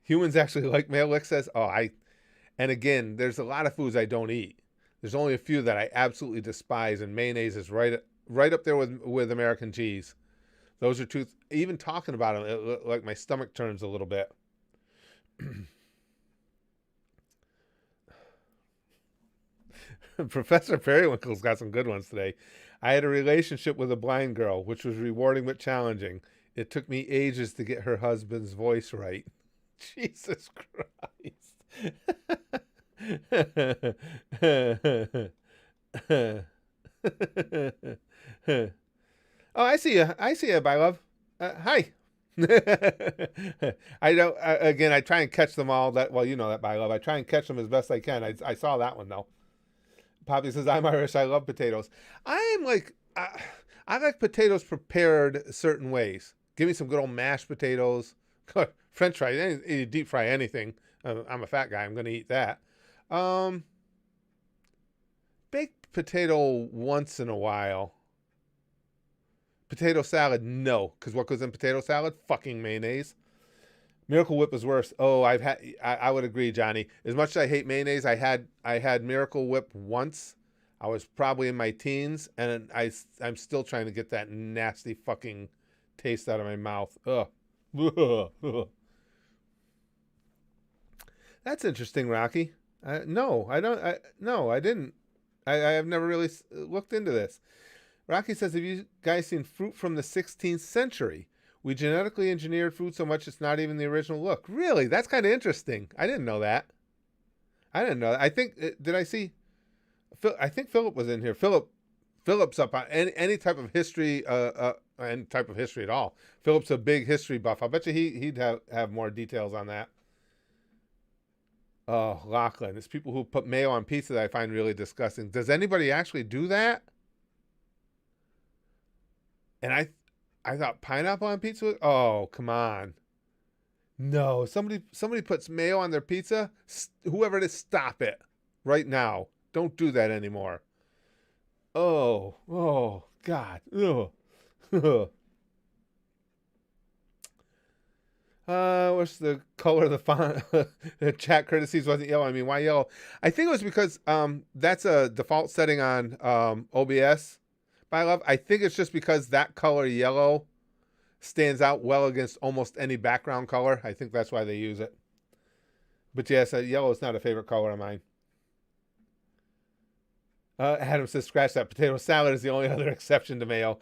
humans actually like Male Lick says. And again, there's a lot of foods I don't eat. There's only a few that I absolutely despise, and mayonnaise is right up there with American cheese. Those are two. Even talking about them, like my stomach turns a little bit. Professor Periwinkle's got some good ones today. I had a relationship with a blind girl, which was rewarding but challenging. It took me ages to get her husband's voice right. Jesus Christ. Oh, I see you. I see you, by love. Hi. I don't. Again, I try and catch them all. That well, you know that, by love. I try and catch them as best I can. I saw that one though. Poppy says, "I'm Irish. I love potatoes. I'm like, I like potatoes prepared certain ways. Give me some good old mashed potatoes, French fries, deep fry anything. I'm a fat guy. I'm going to eat that. Baked potato once in a while. Potato salad, no, because what goes in potato salad? Fucking mayonnaise. Miracle Whip is worse. Oh, I would agree, Johnny. As much as I hate mayonnaise, I had Miracle Whip once. I was probably in my teens, and I'm still trying to get that nasty fucking taste out of my mouth. Ugh. That's interesting, Rocky. No, I don't. No, I didn't. I have never really looked into this. Rocky says, have you guys seen Fruit from the 16th Century? We genetically engineered food so much it's not even the original look. Really? That's kind of interesting. I didn't know that. I think, did I see? I think Philip was in here. Philip's up on any type of history, any type of history at all. Philip's a big history buff. I bet you he'd have more details on that. Oh, Lachlan. It's people who put mayo on pizza that I find really disgusting. Does anybody actually do that? And I thought pineapple on pizza. Oh, come on. No, somebody puts mayo on their pizza. Whoever it is, stop it right now. Don't do that anymore. Oh, God. Ugh. What's the color of the font? The chat courtesies wasn't yellow. I mean, why yellow? I think it was because that's a default setting on OBS. By love, I think it's just because that color yellow stands out well against almost any background color. I think that's why they use it. But yes, yellow is not a favorite color of mine. Adam says, scratch that. Potato salad is the only other exception to mayo.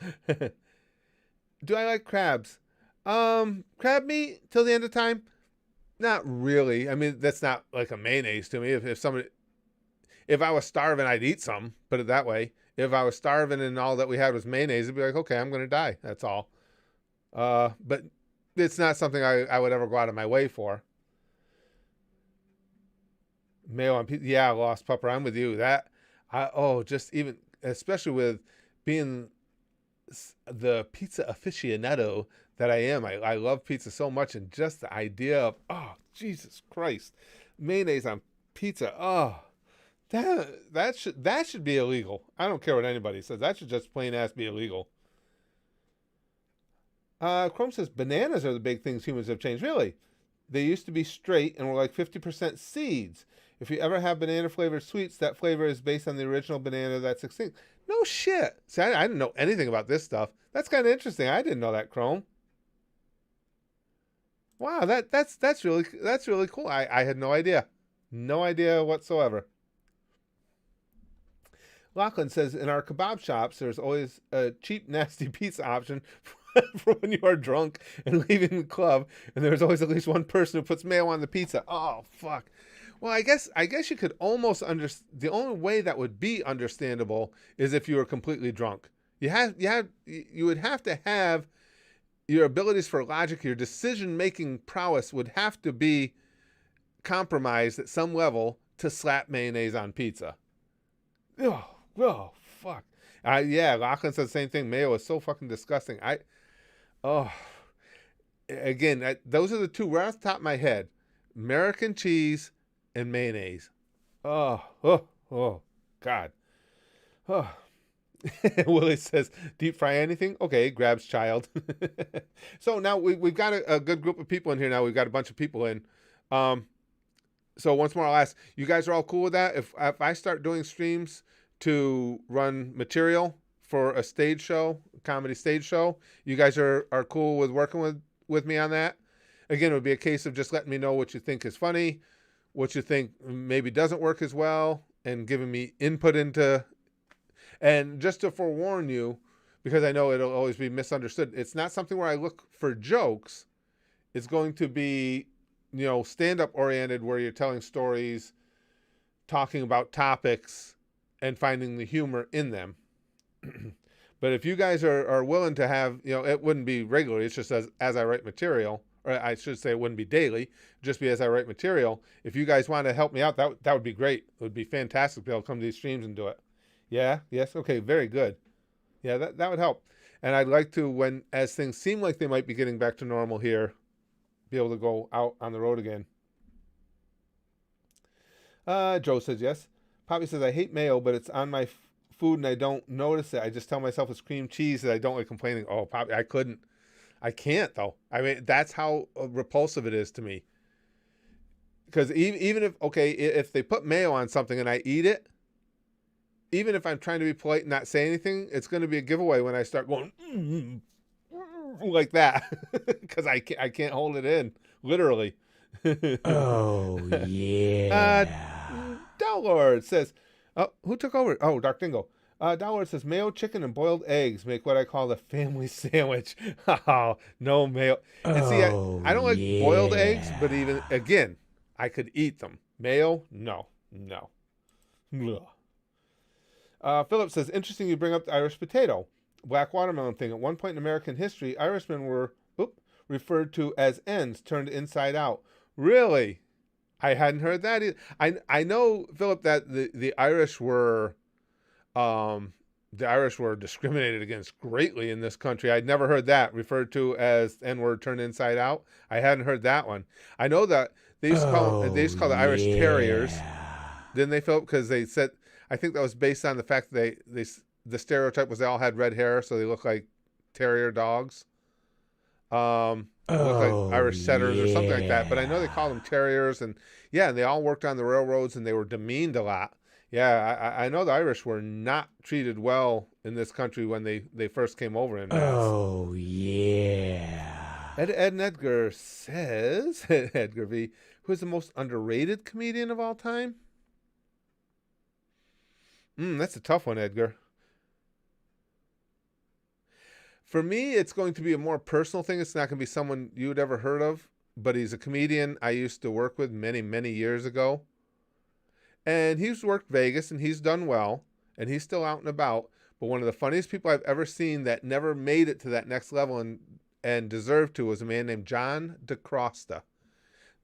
Do I like crabs? Crab meat till the end of time? Not really. I mean, that's not like a mayonnaise to me. If I was starving, I'd eat some, put it that way. If I was starving and all that we had was mayonnaise, it'd be like, okay, I'm going to die. That's all. But it's not something I would ever go out of my way for. Mayo on pizza. Yeah, Lost Pupper. I'm with you. Just even, especially with being the pizza aficionado that I am. I love pizza so much, and just the idea of, oh, Jesus Christ, mayonnaise on pizza. Oh, that should be illegal. I don't care what anybody says. That should just plain ass be illegal. Chrome says bananas are the big things humans have changed. Really? They used to be straight and were like 50% seeds. If you ever have banana flavored sweets, that flavor is based on the original banana that's extinct. No shit. See, I didn't know anything about this stuff. That's kind of interesting. I didn't know that, Chrome. Wow, that's really cool. I had no idea. No idea whatsoever. Lachlan says, in our kebab shops, there's always a cheap, nasty pizza option for when you are drunk and leaving the club, and there's always at least one person who puts mayo on the pizza. Oh, fuck. Well, I guess you could almost the only way that would be understandable is if you were completely drunk. You would have to have your abilities for logic, your decision-making prowess would have to be compromised at some level to slap mayonnaise on pizza. Oh, fuck. Yeah, Lachlan said the same thing. Mayo is so fucking disgusting. Again, those are the two right off the top of my head. American cheese and mayonnaise. God. Oh. Willie says, deep fry anything? Okay, grabs child. So now we've got a good group of people in here now. We've got a bunch of people in. So once more, I'll ask, you guys are all cool with that? If I start doing streams to run material for a stage show, comedy stage show, you guys are cool with working with me on that? Again, it would be a case of just letting me know what you think is funny, what you think maybe doesn't work as well, and giving me input into. And just to forewarn you, because I know it'll always be misunderstood, it's not something where I look for jokes. It's going to be, stand-up oriented, where you're telling stories, talking about topics, and finding the humor in them. But if you guys are willing to have, it wouldn't be regularly. It's just as I write material, or I should say it wouldn't be daily, just be as I write material. If you guys want to help me out, that would be great. It would be fantastic to be able to come to these streams and do it. Yeah? Yes? Okay, very good. Yeah, that would help. And I'd like to, as things seem like they might be getting back to normal here, be able to go out on the road again. Joe says yes. Poppy says, I hate mayo, but it's on my food and I don't notice it. I just tell myself it's cream cheese that I don't like complaining. Oh, Poppy, I can't, though. I mean, that's how repulsive it is to me. Because even if they put mayo on something and I eat it, even if I'm trying to be polite and not say anything, it's going to be a giveaway when I start going like that, because I can't hold it in, literally. Oh, yeah. Downlord says, who took over? Oh, Dark Dingo. Downlord says, mayo, chicken, and boiled eggs make what I call the family sandwich. Oh, no mayo. And see, I don't like boiled eggs, but even, again, I could eat them. Mayo, no. Philip says, interesting you bring up the Irish potato. Black watermelon thing. At one point in American history, Irishmen were referred to as ends turned inside out. Really? I hadn't heard that either. I know, Philip, that the Irish were discriminated against greatly in this country. I'd never heard that referred to as N-word turned inside out. I hadn't heard that one. I know that they used to call the Irish terriers. Didn't they, Philip? Because they said, I think that was based on the fact that the stereotype was they all had red hair, so they look like terrier dogs. Look like Irish setters or something like that. But I know they call them terriers, and they all worked on the railroads and they were demeaned a lot. Yeah, I know the Irish were not treated well in this country when they first came over in mass. Oh, yeah. Ed and Edgar says, Edgar V, who is the most underrated comedian of all time? That's a tough one, Edgar. For me, it's going to be a more personal thing. It's not going to be someone you'd ever heard of, but he's a comedian I used to work with many, many years ago. And he's worked Vegas, and he's done well, and he's still out and about. But one of the funniest people I've ever seen that never made it to that next level, and and deserved to was a man named John DeCrosta.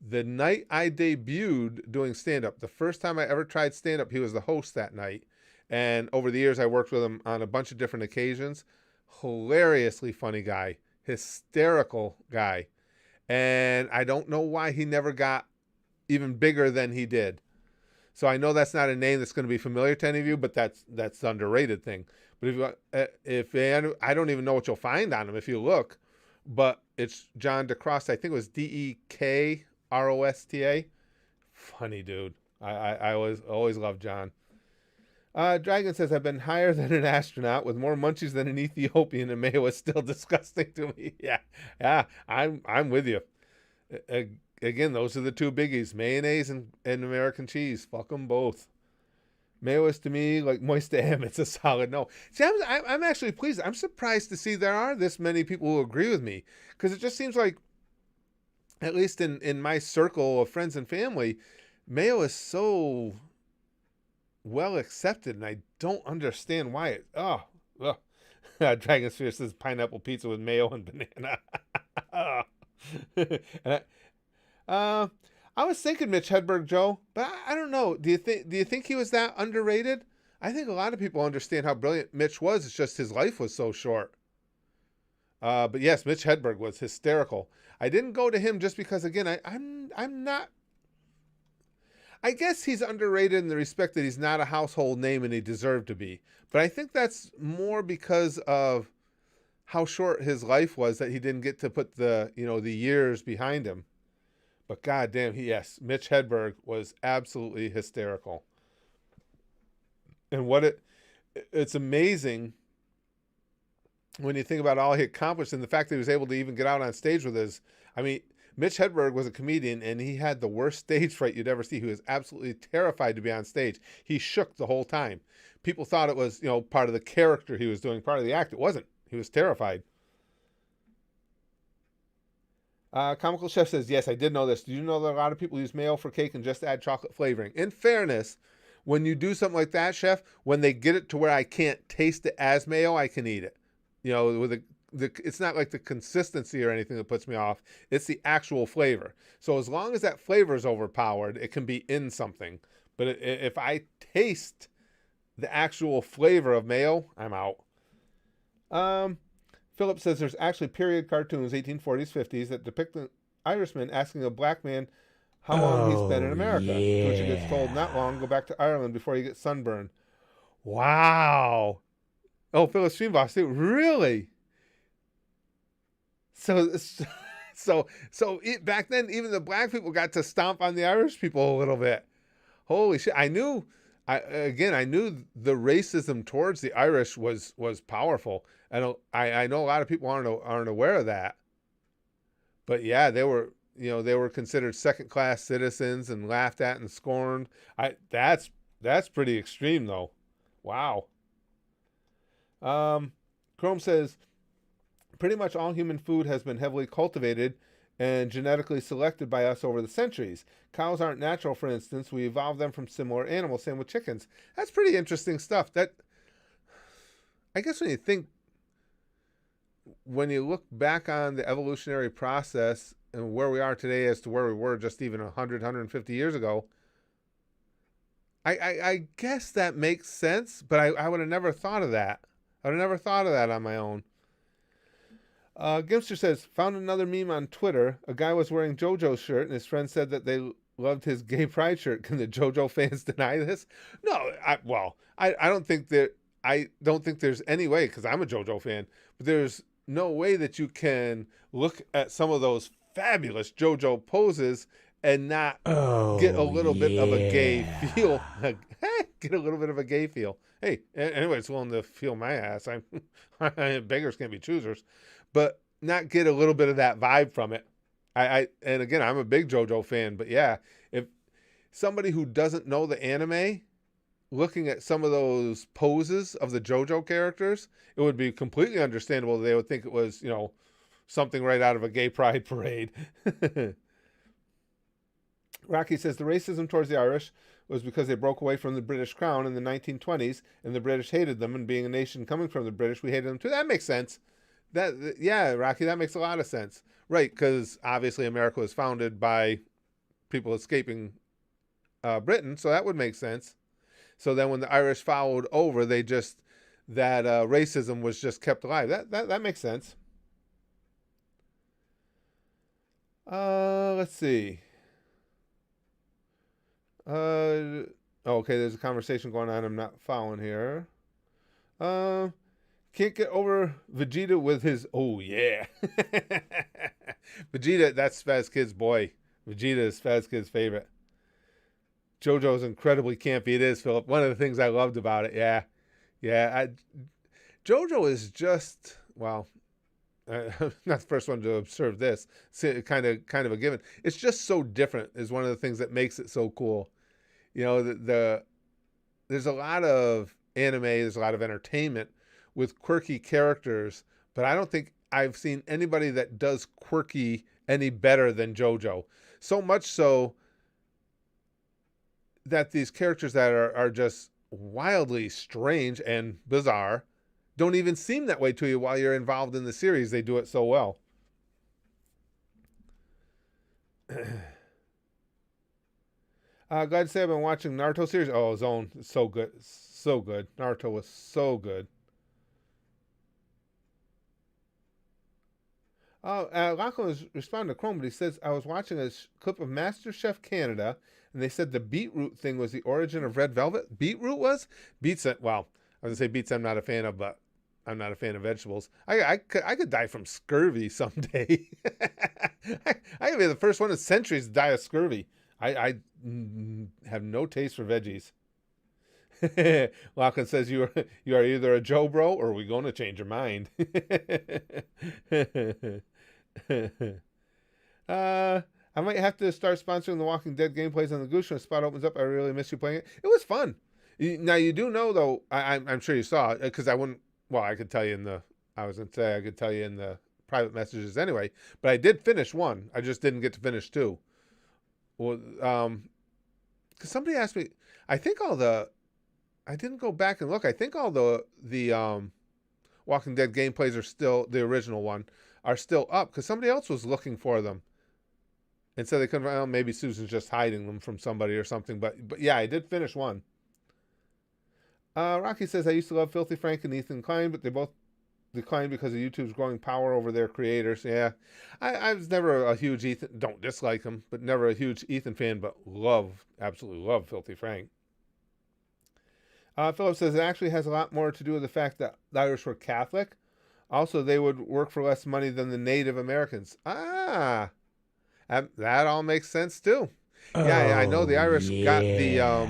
The night I debuted doing stand-up, the first time I ever tried stand-up, he was the host that night. And over the years, I worked with him on a bunch of different occasions. Hilariously funny guy. Hysterical guy. And I don't know why he never got even bigger than he did. So I know that's not a name that's going to be familiar to any of you, but that's the underrated thing. But I don't even know what you'll find on him if you look, but it's John DeCrosta. I think it was DeKrosta. Funny dude. I always loved John. Dragon says, I've been higher than an astronaut with more munchies than an Ethiopian, and mayo is still disgusting to me. Yeah, I'm with you. Again, those are the two biggies, mayonnaise and American cheese. Fuck them both. Mayo is to me like moist ham. It's a solid no. See, I'm actually pleased. I'm surprised to see there are this many people who agree with me, because it just seems like, at least in my circle of friends and family, mayo is so well accepted, and I don't understand why it. Dragon Sphere says pineapple pizza with mayo and banana. And I was thinking Mitch Hedberg, Joe, but I don't know. Do you think he was that underrated? I think a lot of people understand how brilliant Mitch was. It's just his life was so short. But yes, Mitch Hedberg was hysterical. I didn't go to him just because, again, I'm not. I guess he's underrated in the respect that he's not a household name and he deserved to be. But I think that's more because of how short his life was, that he didn't get to put the years behind him. But goddamn, yes, Mitch Hedberg was absolutely hysterical. And it's amazing when you think about all he accomplished and the fact that he was able to even get out on stage with Mitch Hedberg was a comedian, and he had the worst stage fright you'd ever see. He was absolutely terrified to be on stage. He shook the whole time. People thought it was, part of the character he was doing, part of the act. It wasn't. He was terrified. Comical Chef says, yes, I did know this. Do you know that a lot of people use mayo for cake and just add chocolate flavoring? In fairness, when you do something like that, Chef, when they get it to where I can't taste it as mayo, I can eat it. With it's not like the consistency or anything that puts me off. It's the actual flavor. So as long as that flavor is overpowered, it can be in something. But if I taste the actual flavor of mayo, I'm out. Philip says there's actually period cartoons, 1840s, 50s, that depict an Irishman asking a black man how long he's been in America. Yeah. To which he gets told, not long, go back to Ireland before you get sunburned. Wow. Oh, Philip Streambox, too. Really? So back then, even the black people got to stomp on the Irish people a little bit. Holy shit. I knew the racism towards the Irish was powerful. I know a lot of people aren't aware of that. But yeah, they were considered second-class citizens and laughed at and scorned. That's pretty extreme though. Wow. Chrome says, pretty much all human food has been heavily cultivated and genetically selected by us over the centuries. Cows aren't natural, for instance. We evolved them from similar animals. Same with chickens. That's pretty interesting stuff. That, I guess when you look back on the evolutionary process and where we are today as to where we were just even 100, 150 years ago, I guess that makes sense, but I would have never thought of that. I would have never thought of that on my own. Gimster says, found another meme on Twitter. A guy was wearing JoJo's shirt, and his friend said that they loved his gay pride shirt. Can the JoJo fans deny this? No, I don't think there's any way, because I'm a JoJo fan, but there's no way that you can look at some of those fabulous JoJo poses and not get a little bit of a gay feel. Get a little bit of a gay feel. Hey, anybody's willing to feel my ass. Beggars can't be choosers. But not get a little bit of that vibe from it. And again, I'm a big JoJo fan, but yeah, if somebody who doesn't know the anime, looking at some of those poses of the JoJo characters, it would be completely understandable that they would think it was, something right out of a gay pride parade. Rocky says the racism towards the Irish was because they broke away from the British crown in the 1920s, and the British hated them, and being a nation coming from the British, we hated them too. That makes sense. Yeah, Rocky, that makes a lot of sense. Right, because obviously America was founded by people escaping Britain, so that would make sense. So then when the Irish followed over, they just that racism was just kept alive. That makes sense. Let's see. Okay, there's a conversation going on. I'm not following here. Uh, can't get over Vegeta with his oh yeah. Vegeta, that's Spaz Kid's boy. Vegeta is Spaz Kid's favorite. JoJo's incredibly campy. It is, Philip. One of the things I loved about it. Yeah, yeah. JoJo is just well. Not the first one to observe this. It's kind of a given. It's just so different. Is one of the things that makes it so cool. You know, there's a lot of anime. There's a lot of entertainment with quirky characters, but I don't think I've seen anybody that does quirky any better than JoJo. So much so that these characters that are just wildly strange and bizarre don't even seem that way to you while you're involved in the series. They do it so well. Glad to say I've been watching Naruto series. Oh, Zone, so good, so good. Naruto was so good. Lachlan was responding to Chrome, but he says, I was watching a clip of MasterChef Canada, and they said the beetroot thing was the origin of Red Velvet. Beetroot was? Beets, well, I was going to say beets I'm not a fan of, but I'm not a fan of vegetables. I could die from scurvy someday. I could be the first one in centuries to die of scurvy. I have no taste for veggies. Lachlan says you are either a Joe bro or we're going to change your mind. I might have to start sponsoring the Walking Dead gameplays on the Goose Show. Spot opens up. I really miss you playing it. It was fun. Now you do know though. I'm sure you saw it because I wouldn't. Well, I could tell you in the. I was gonna say I could tell you in the private messages anyway. But I did finish one. I just didn't get to finish two. Well, because somebody asked me. I think all the. I didn't go back and look. I think all the Walking Dead gameplays are still the original one are still up because somebody else was looking for them. And so they couldn't. Well, maybe Susan's just hiding them from somebody or something. But yeah, I did finish one. Rocky says I used to love Filthy Frank and Ethan Klein, but they both declined because of YouTube's growing power over their creators. Yeah, I was never a huge Ethan. Don't dislike him, but never a huge Ethan fan. But absolutely love Filthy Frank. Philip says it actually has a lot more to do with the fact that the Irish were Catholic. Also, they would work for less money than the Native Americans. That all makes sense too. Yeah, I know the Irish got the.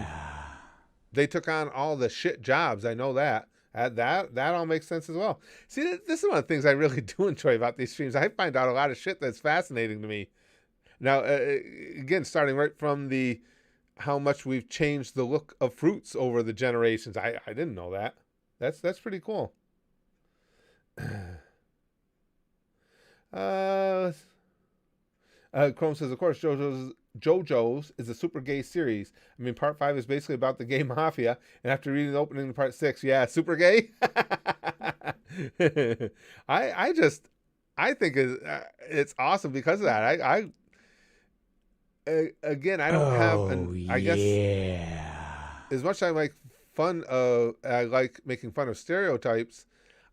They took on all the shit jobs. I know that. That all makes sense as well. See, this is one of the things I really do enjoy about these streams. I find out a lot of shit that's fascinating to me. Now, again, starting right from the how much we've changed the look of fruits over the generations. I didn't know that. That's pretty cool. Chrome says, of course, JoJo's is a super gay series. I mean, part 5 is basically about the gay mafia, and after reading the opening to part 6, yeah, super gay. I think it's awesome because of that. Again, I don't have I guess as much as I like I like making fun of stereotypes.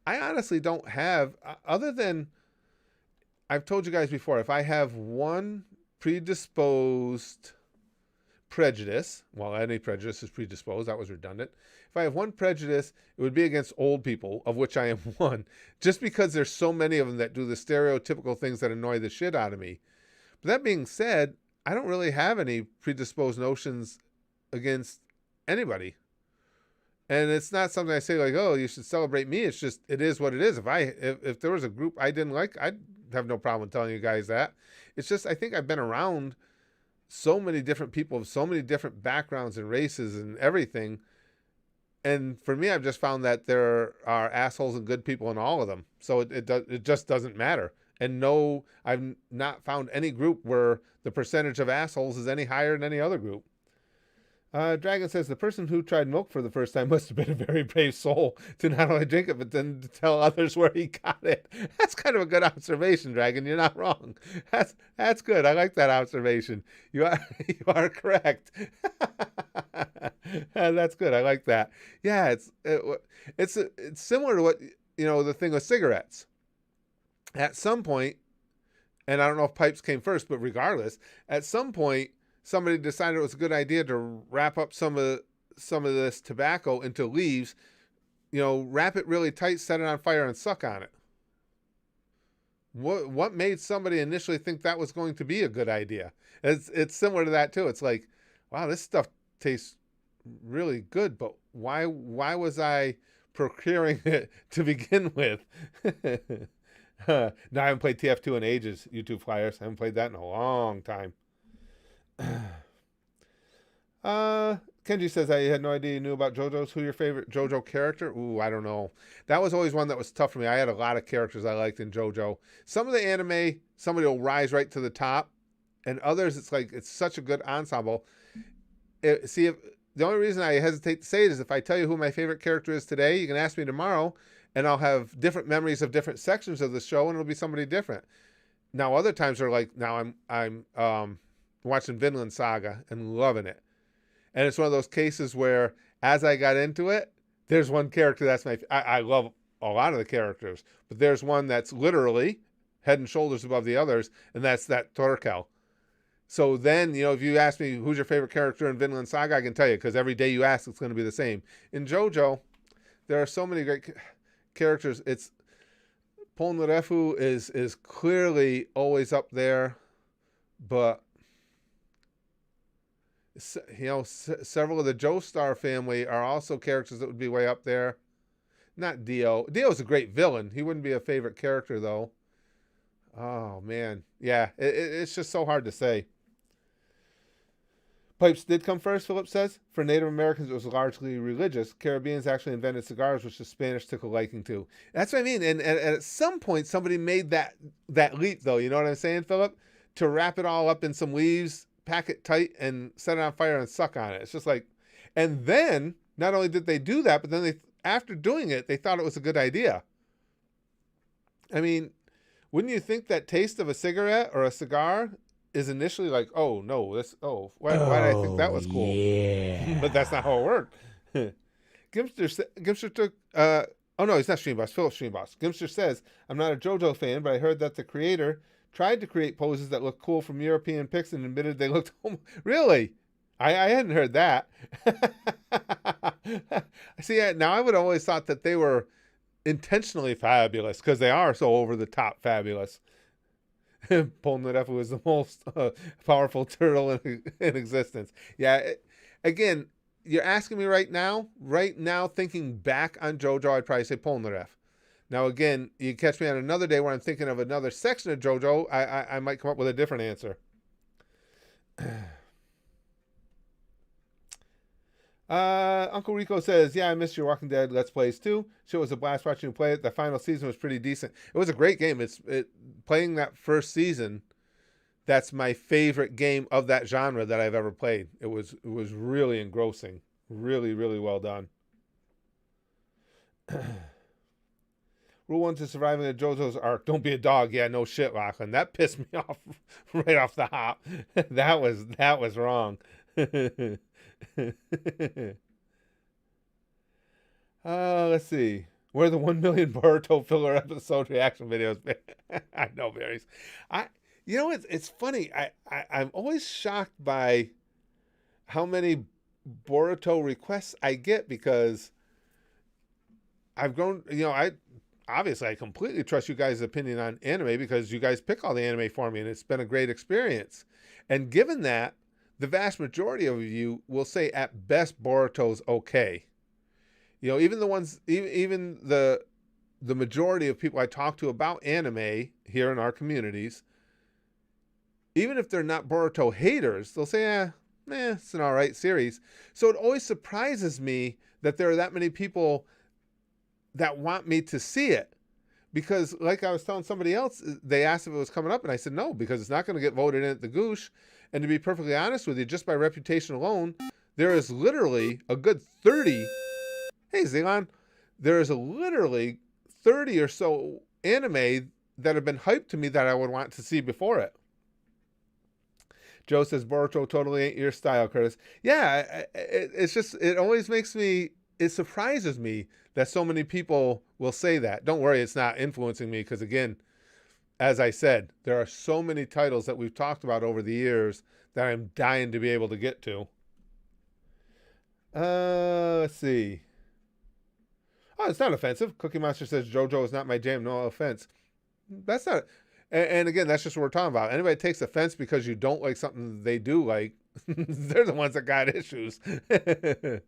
I honestly don't have other than I've told you guys before, if I have one predisposed prejudice, well, any prejudice is predisposed, that was redundant. If I have one prejudice, it would be against old people, of which I am one, just because there's so many of them that do the stereotypical things that annoy the shit out of me. But that being said, I don't really have any predisposed notions against anybody. And it's not something I say like, oh, you should celebrate me. It's just, it is what it is. If there was a group I didn't like, I'd have no problem telling you guys that. It's just, I think I've been around so many different people of so many different backgrounds and races and everything. And for me, I've just found that there are assholes and good people in all of them. So it just doesn't matter. And no, I've not found any group where the percentage of assholes is any higher than any other group. Dragon says the person who tried milk for the first time must have been a very brave soul to not only drink it, but then to tell others where he got it. That's kind of a good observation, Dragon. You're not wrong. That's good. I like that observation. You are correct. That's good. I like that. Yeah, it's similar to what the thing with cigarettes. At some point, and I don't know if pipes came first, but regardless, at some point somebody decided it was a good idea to wrap up some of this tobacco into leaves, wrap it really tight, set it on fire, and suck on it. What made somebody initially think that was going to be a good idea? It's similar to that too. It's like, wow, this stuff tastes really good, but why was I procuring it to begin with? No, I haven't played TF2 in ages. YouTube Flyers. I haven't played that in a long time. Kenji says I had no idea you knew about JoJo's. Who your favorite JoJo character? Ooh, I don't know. That was always one that was tough for me. I had a lot of characters I liked in JoJo. Some of the anime, somebody will rise right to the top, and others, it's like it's such a good ensemble. The only reason I hesitate to say it is if I tell you who my favorite character is today, you can ask me tomorrow, and I'll have different memories of different sections of the show, and it'll be somebody different. Now, other times are like, now I'm watching Vinland Saga and loving it. And it's one of those cases where as I got into it, there's one character that's I love a lot of the characters, but there's one that's literally head and shoulders above the others, and that's that Torkel. So then, if you ask me who's your favorite character in Vinland Saga, I can tell you, because every day you ask, it's going to be the same. In JoJo, there are so many great characters. It's Polnareff is clearly always up there, but several of the Joestar family are also characters that would be way up there. Not Dio. Dio's a great villain. He wouldn't be a favorite character, though. Oh, man. Yeah, it's just so hard to say. Pipes did come first, Philip says. For Native Americans, it was largely religious. Caribbeans actually invented cigars, which the Spanish took a liking to. That's what I mean. And at some point, somebody made that leap, though. You know what I'm saying, Philip? To wrap it all up in some leaves, pack it tight, and set it on fire and suck on it. It's just like, and then not only did they do that, but then after doing it, they thought it was a good idea. I mean, wouldn't you think that taste of a cigarette or a cigar is initially like, oh no, why did I think that was cool? Yeah. But that's not how it worked. Gimster took oh no, he's not Streamboss, Philip Streamboss. Gimster says, I'm not a JoJo fan, but I heard that the creator tried to create poses that look cool from European pics and admitted they looked really? I hadn't heard that. See, now I would have always thought that they were intentionally fabulous because they are so over the top fabulous. Polnareff was the most powerful turtle in existence. Yeah, again, you're asking me right now, thinking back on JoJo, I'd probably say Polnareff. Now, again, you catch me on another day where I'm thinking of another section of JoJo, I might come up with a different answer. Uncle Rico says, yeah, I missed your Walking Dead Let's Plays too. Sure, it was a blast watching you play it. The final season was pretty decent. It was a great game. Playing that first season, that's my favorite game of that genre that I've ever played. It was really engrossing. Really, really well done. Rule 1 to surviving the JoJo's arc, don't be a dog. Yeah, no shit, Lachlan. That pissed me off right off the hop. That was wrong. Let's see. Where are the 1 million Boruto filler episode reaction videos? I know, Barry's. It's funny. I'm always shocked by how many Boruto requests I get because I've grown, obviously I completely trust you guys' opinion on anime because you guys pick all the anime for me and it's been a great experience. And given that, the vast majority of you will say at best Boruto's okay. Even the ones, even the majority of people I talk to about anime here in our communities, even if they're not Boruto haters, they'll say, it's an all right series. So it always surprises me that there are that many people that want me to see it. Because like I was telling somebody else, they asked if it was coming up, and I said no, because it's not going to get voted in at the Goosh. And to be perfectly honest with you, just by reputation alone, there is literally a good 30. Hey, Zeon. There is a literally 30 or so anime that have been hyped to me that I would want to see before it. Joe says Boruto totally ain't your style, Curtis. Yeah, it's just, it always makes me, it surprises me that so many people will say that. Don't worry, it's not influencing me because, again, as I said, there are so many titles that we've talked about over the years that I'm dying to be able to get to. Let's see. Oh, it's not offensive. Cookie Monster says JoJo is not my jam. No offense. That's not. And again, that's just what we're talking about. Anybody takes offense because you don't like something they do like, they're the ones that got issues. And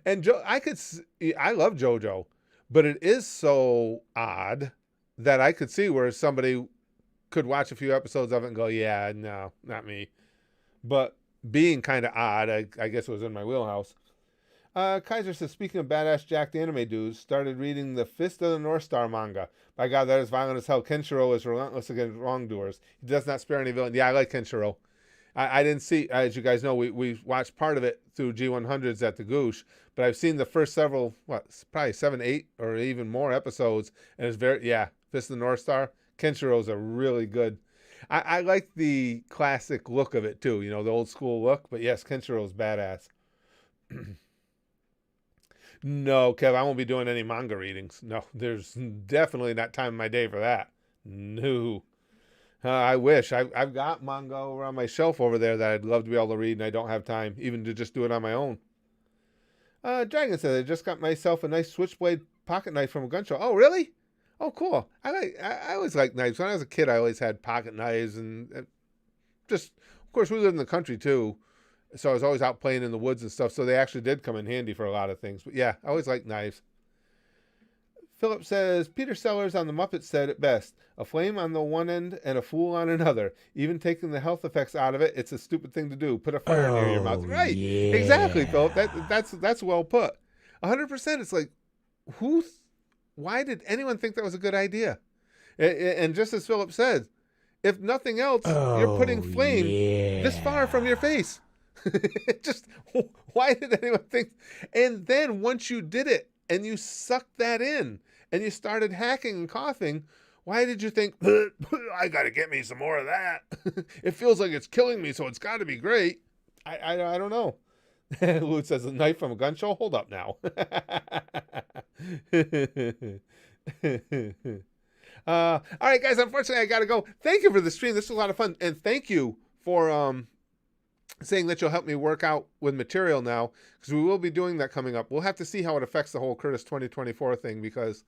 I love JoJo, but it is so odd that I could see where somebody could watch a few episodes of it and go, yeah, no, not me. But being kind of odd, I guess it was in my wheelhouse. Kaiser says, speaking of badass jacked anime dudes, started reading the Fist of the North Star manga. By God, that is violent as hell. Kenshiro is relentless against wrongdoers. He does not spare any villain. Yeah, I like Kenshiro. I didn't see, as you guys know, we watched part of it through G100s at the Goosh, but I've seen the first several, probably 7, 8, or even more episodes, and it's Fist of the North Star. Kenshiro's a really good. I like the classic look of it too, the old school look, but yes, Kenshiro's badass. No, Kev, I won't be doing any manga readings. No, there's definitely not time in my day for that. No. I wish. I've got manga over on my shelf over there that I'd love to be able to read, and I don't have time even to just do it on my own. Dragon says, I just got myself a nice switchblade pocket knife from a gun show. Oh, really? Oh, cool. I always liked knives. When I was a kid, I always had pocket knives, and just, of course, we lived in the country, too. So I was always out playing in the woods and stuff, so they actually did come in handy for a lot of things. But yeah, I always liked knives. Philip says, Peter Sellers on The Muppets said it best. A flame on the one end and a fool on another. Even taking the health effects out of it, it's a stupid thing to do. Put a fire near your mouth. Right. Yeah. Exactly, Philip. That's well put. 100%. It's like, why did anyone think that was a good idea? And just as Philip said, if nothing else, you're putting flame this far from your face. Just, why did anyone think? And then once you did it and you sucked that in and you started hacking and coughing, why did you think, I got to get me some more of that? It feels like it's killing me, so it's got to be great. I don't know. Lute says, a knife from a gun show? Hold up now. All right, guys, unfortunately, I got to go. Thank you for the stream. This was a lot of fun. And thank you for saying that you'll help me work out with material now, because we will be doing that coming up. We'll have to see how it affects the whole Curtis 2024 thing, because,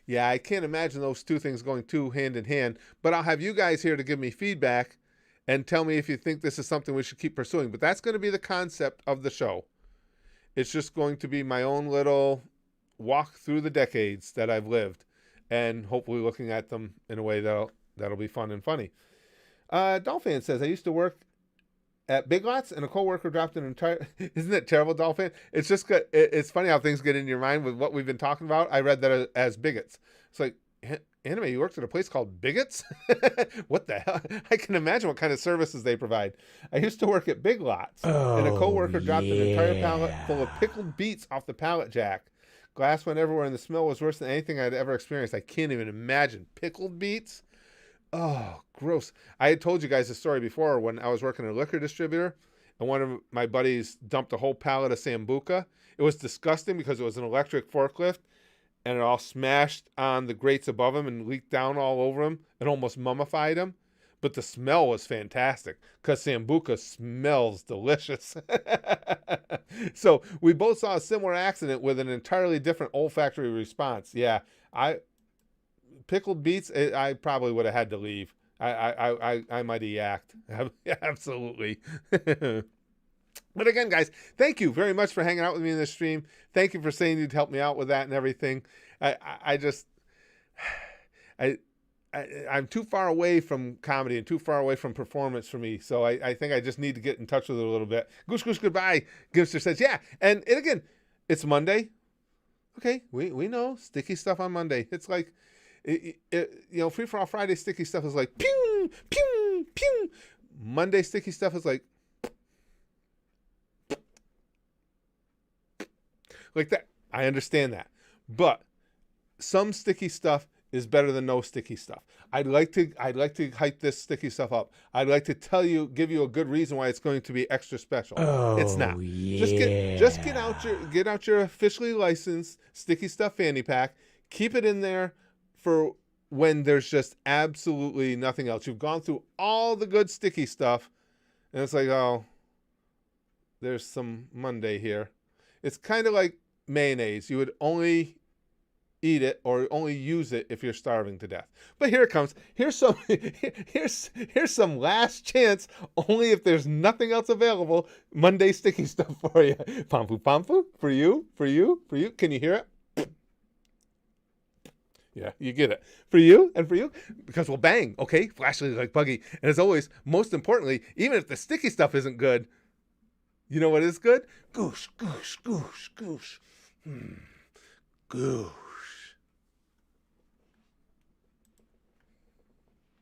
yeah, I can't imagine those two things going too hand in hand. But I'll have you guys here to give me feedback and tell me if you think this is something we should keep pursuing. But that's going to be the concept of the show. It's just going to be my own little walk through the decades that I've lived, and hopefully looking at them in a way that'll be fun and funny. Dolphin says, I used to work at Big Lots, and a coworker dropped an entire. Isn't it terrible, Dolphin? It's just good. It's funny how things get in your mind with what we've been talking about. I read that as bigots. It's like, anime, you worked at a place called Bigots? What the hell? I can imagine what kind of services they provide. I used to work at Big Lots, and a coworker dropped an entire pallet full of pickled beets off the pallet jack. Glass went everywhere, and the smell was worse than anything I'd ever experienced. I can't even imagine. Pickled beets? Oh, gross. I had told you guys a story before when I was working at a liquor distributor, and one of my buddies dumped a whole pallet of Sambuca. It was disgusting because it was an electric forklift, and it all smashed on the grates above him and leaked down all over him and almost mummified him. But the smell was fantastic because Sambuca smells delicious. So we both saw a similar accident with an entirely different olfactory response. Yeah, pickled beets, I probably would have had to leave. I might have yacked. Absolutely. But again, guys, thank you very much for hanging out with me in this stream. Thank you for saying you'd help me out with that and everything. I'm too far away from comedy and too far away from performance for me. So I think I just need to get in touch with it a little bit. Goose, goodbye. Gimster says, yeah. And again, it's Monday. Okay, we know sticky stuff on Monday. It's like, Free for All Friday sticky stuff is like, pew, pew, pew. Monday sticky stuff is like, like that. I understand that. But some sticky stuff is better than no sticky stuff. I'd like to hype this sticky stuff up. I'd like to give you a good reason why it's going to be extra special. It's not. Yeah. Just get out your officially licensed sticky stuff fanny pack. Keep it in there for when there's just absolutely nothing else. You've gone through all the good sticky stuff, and it's like, oh, there's some Monday here. It's kind of like mayonnaise. You would only eat it or only use it if you're starving to death. But here it comes. Here's some last chance, only if there's nothing else available, Monday sticky stuff for you. Pampu pampu, for you. Can you hear it? Yeah, you get it. For you and for you, because we'll bang, okay? Flashlight like Buggy. And as always, most importantly, even if the sticky stuff isn't good, you know what is good? Goosh, goosh, goosh, goosh. Goosh.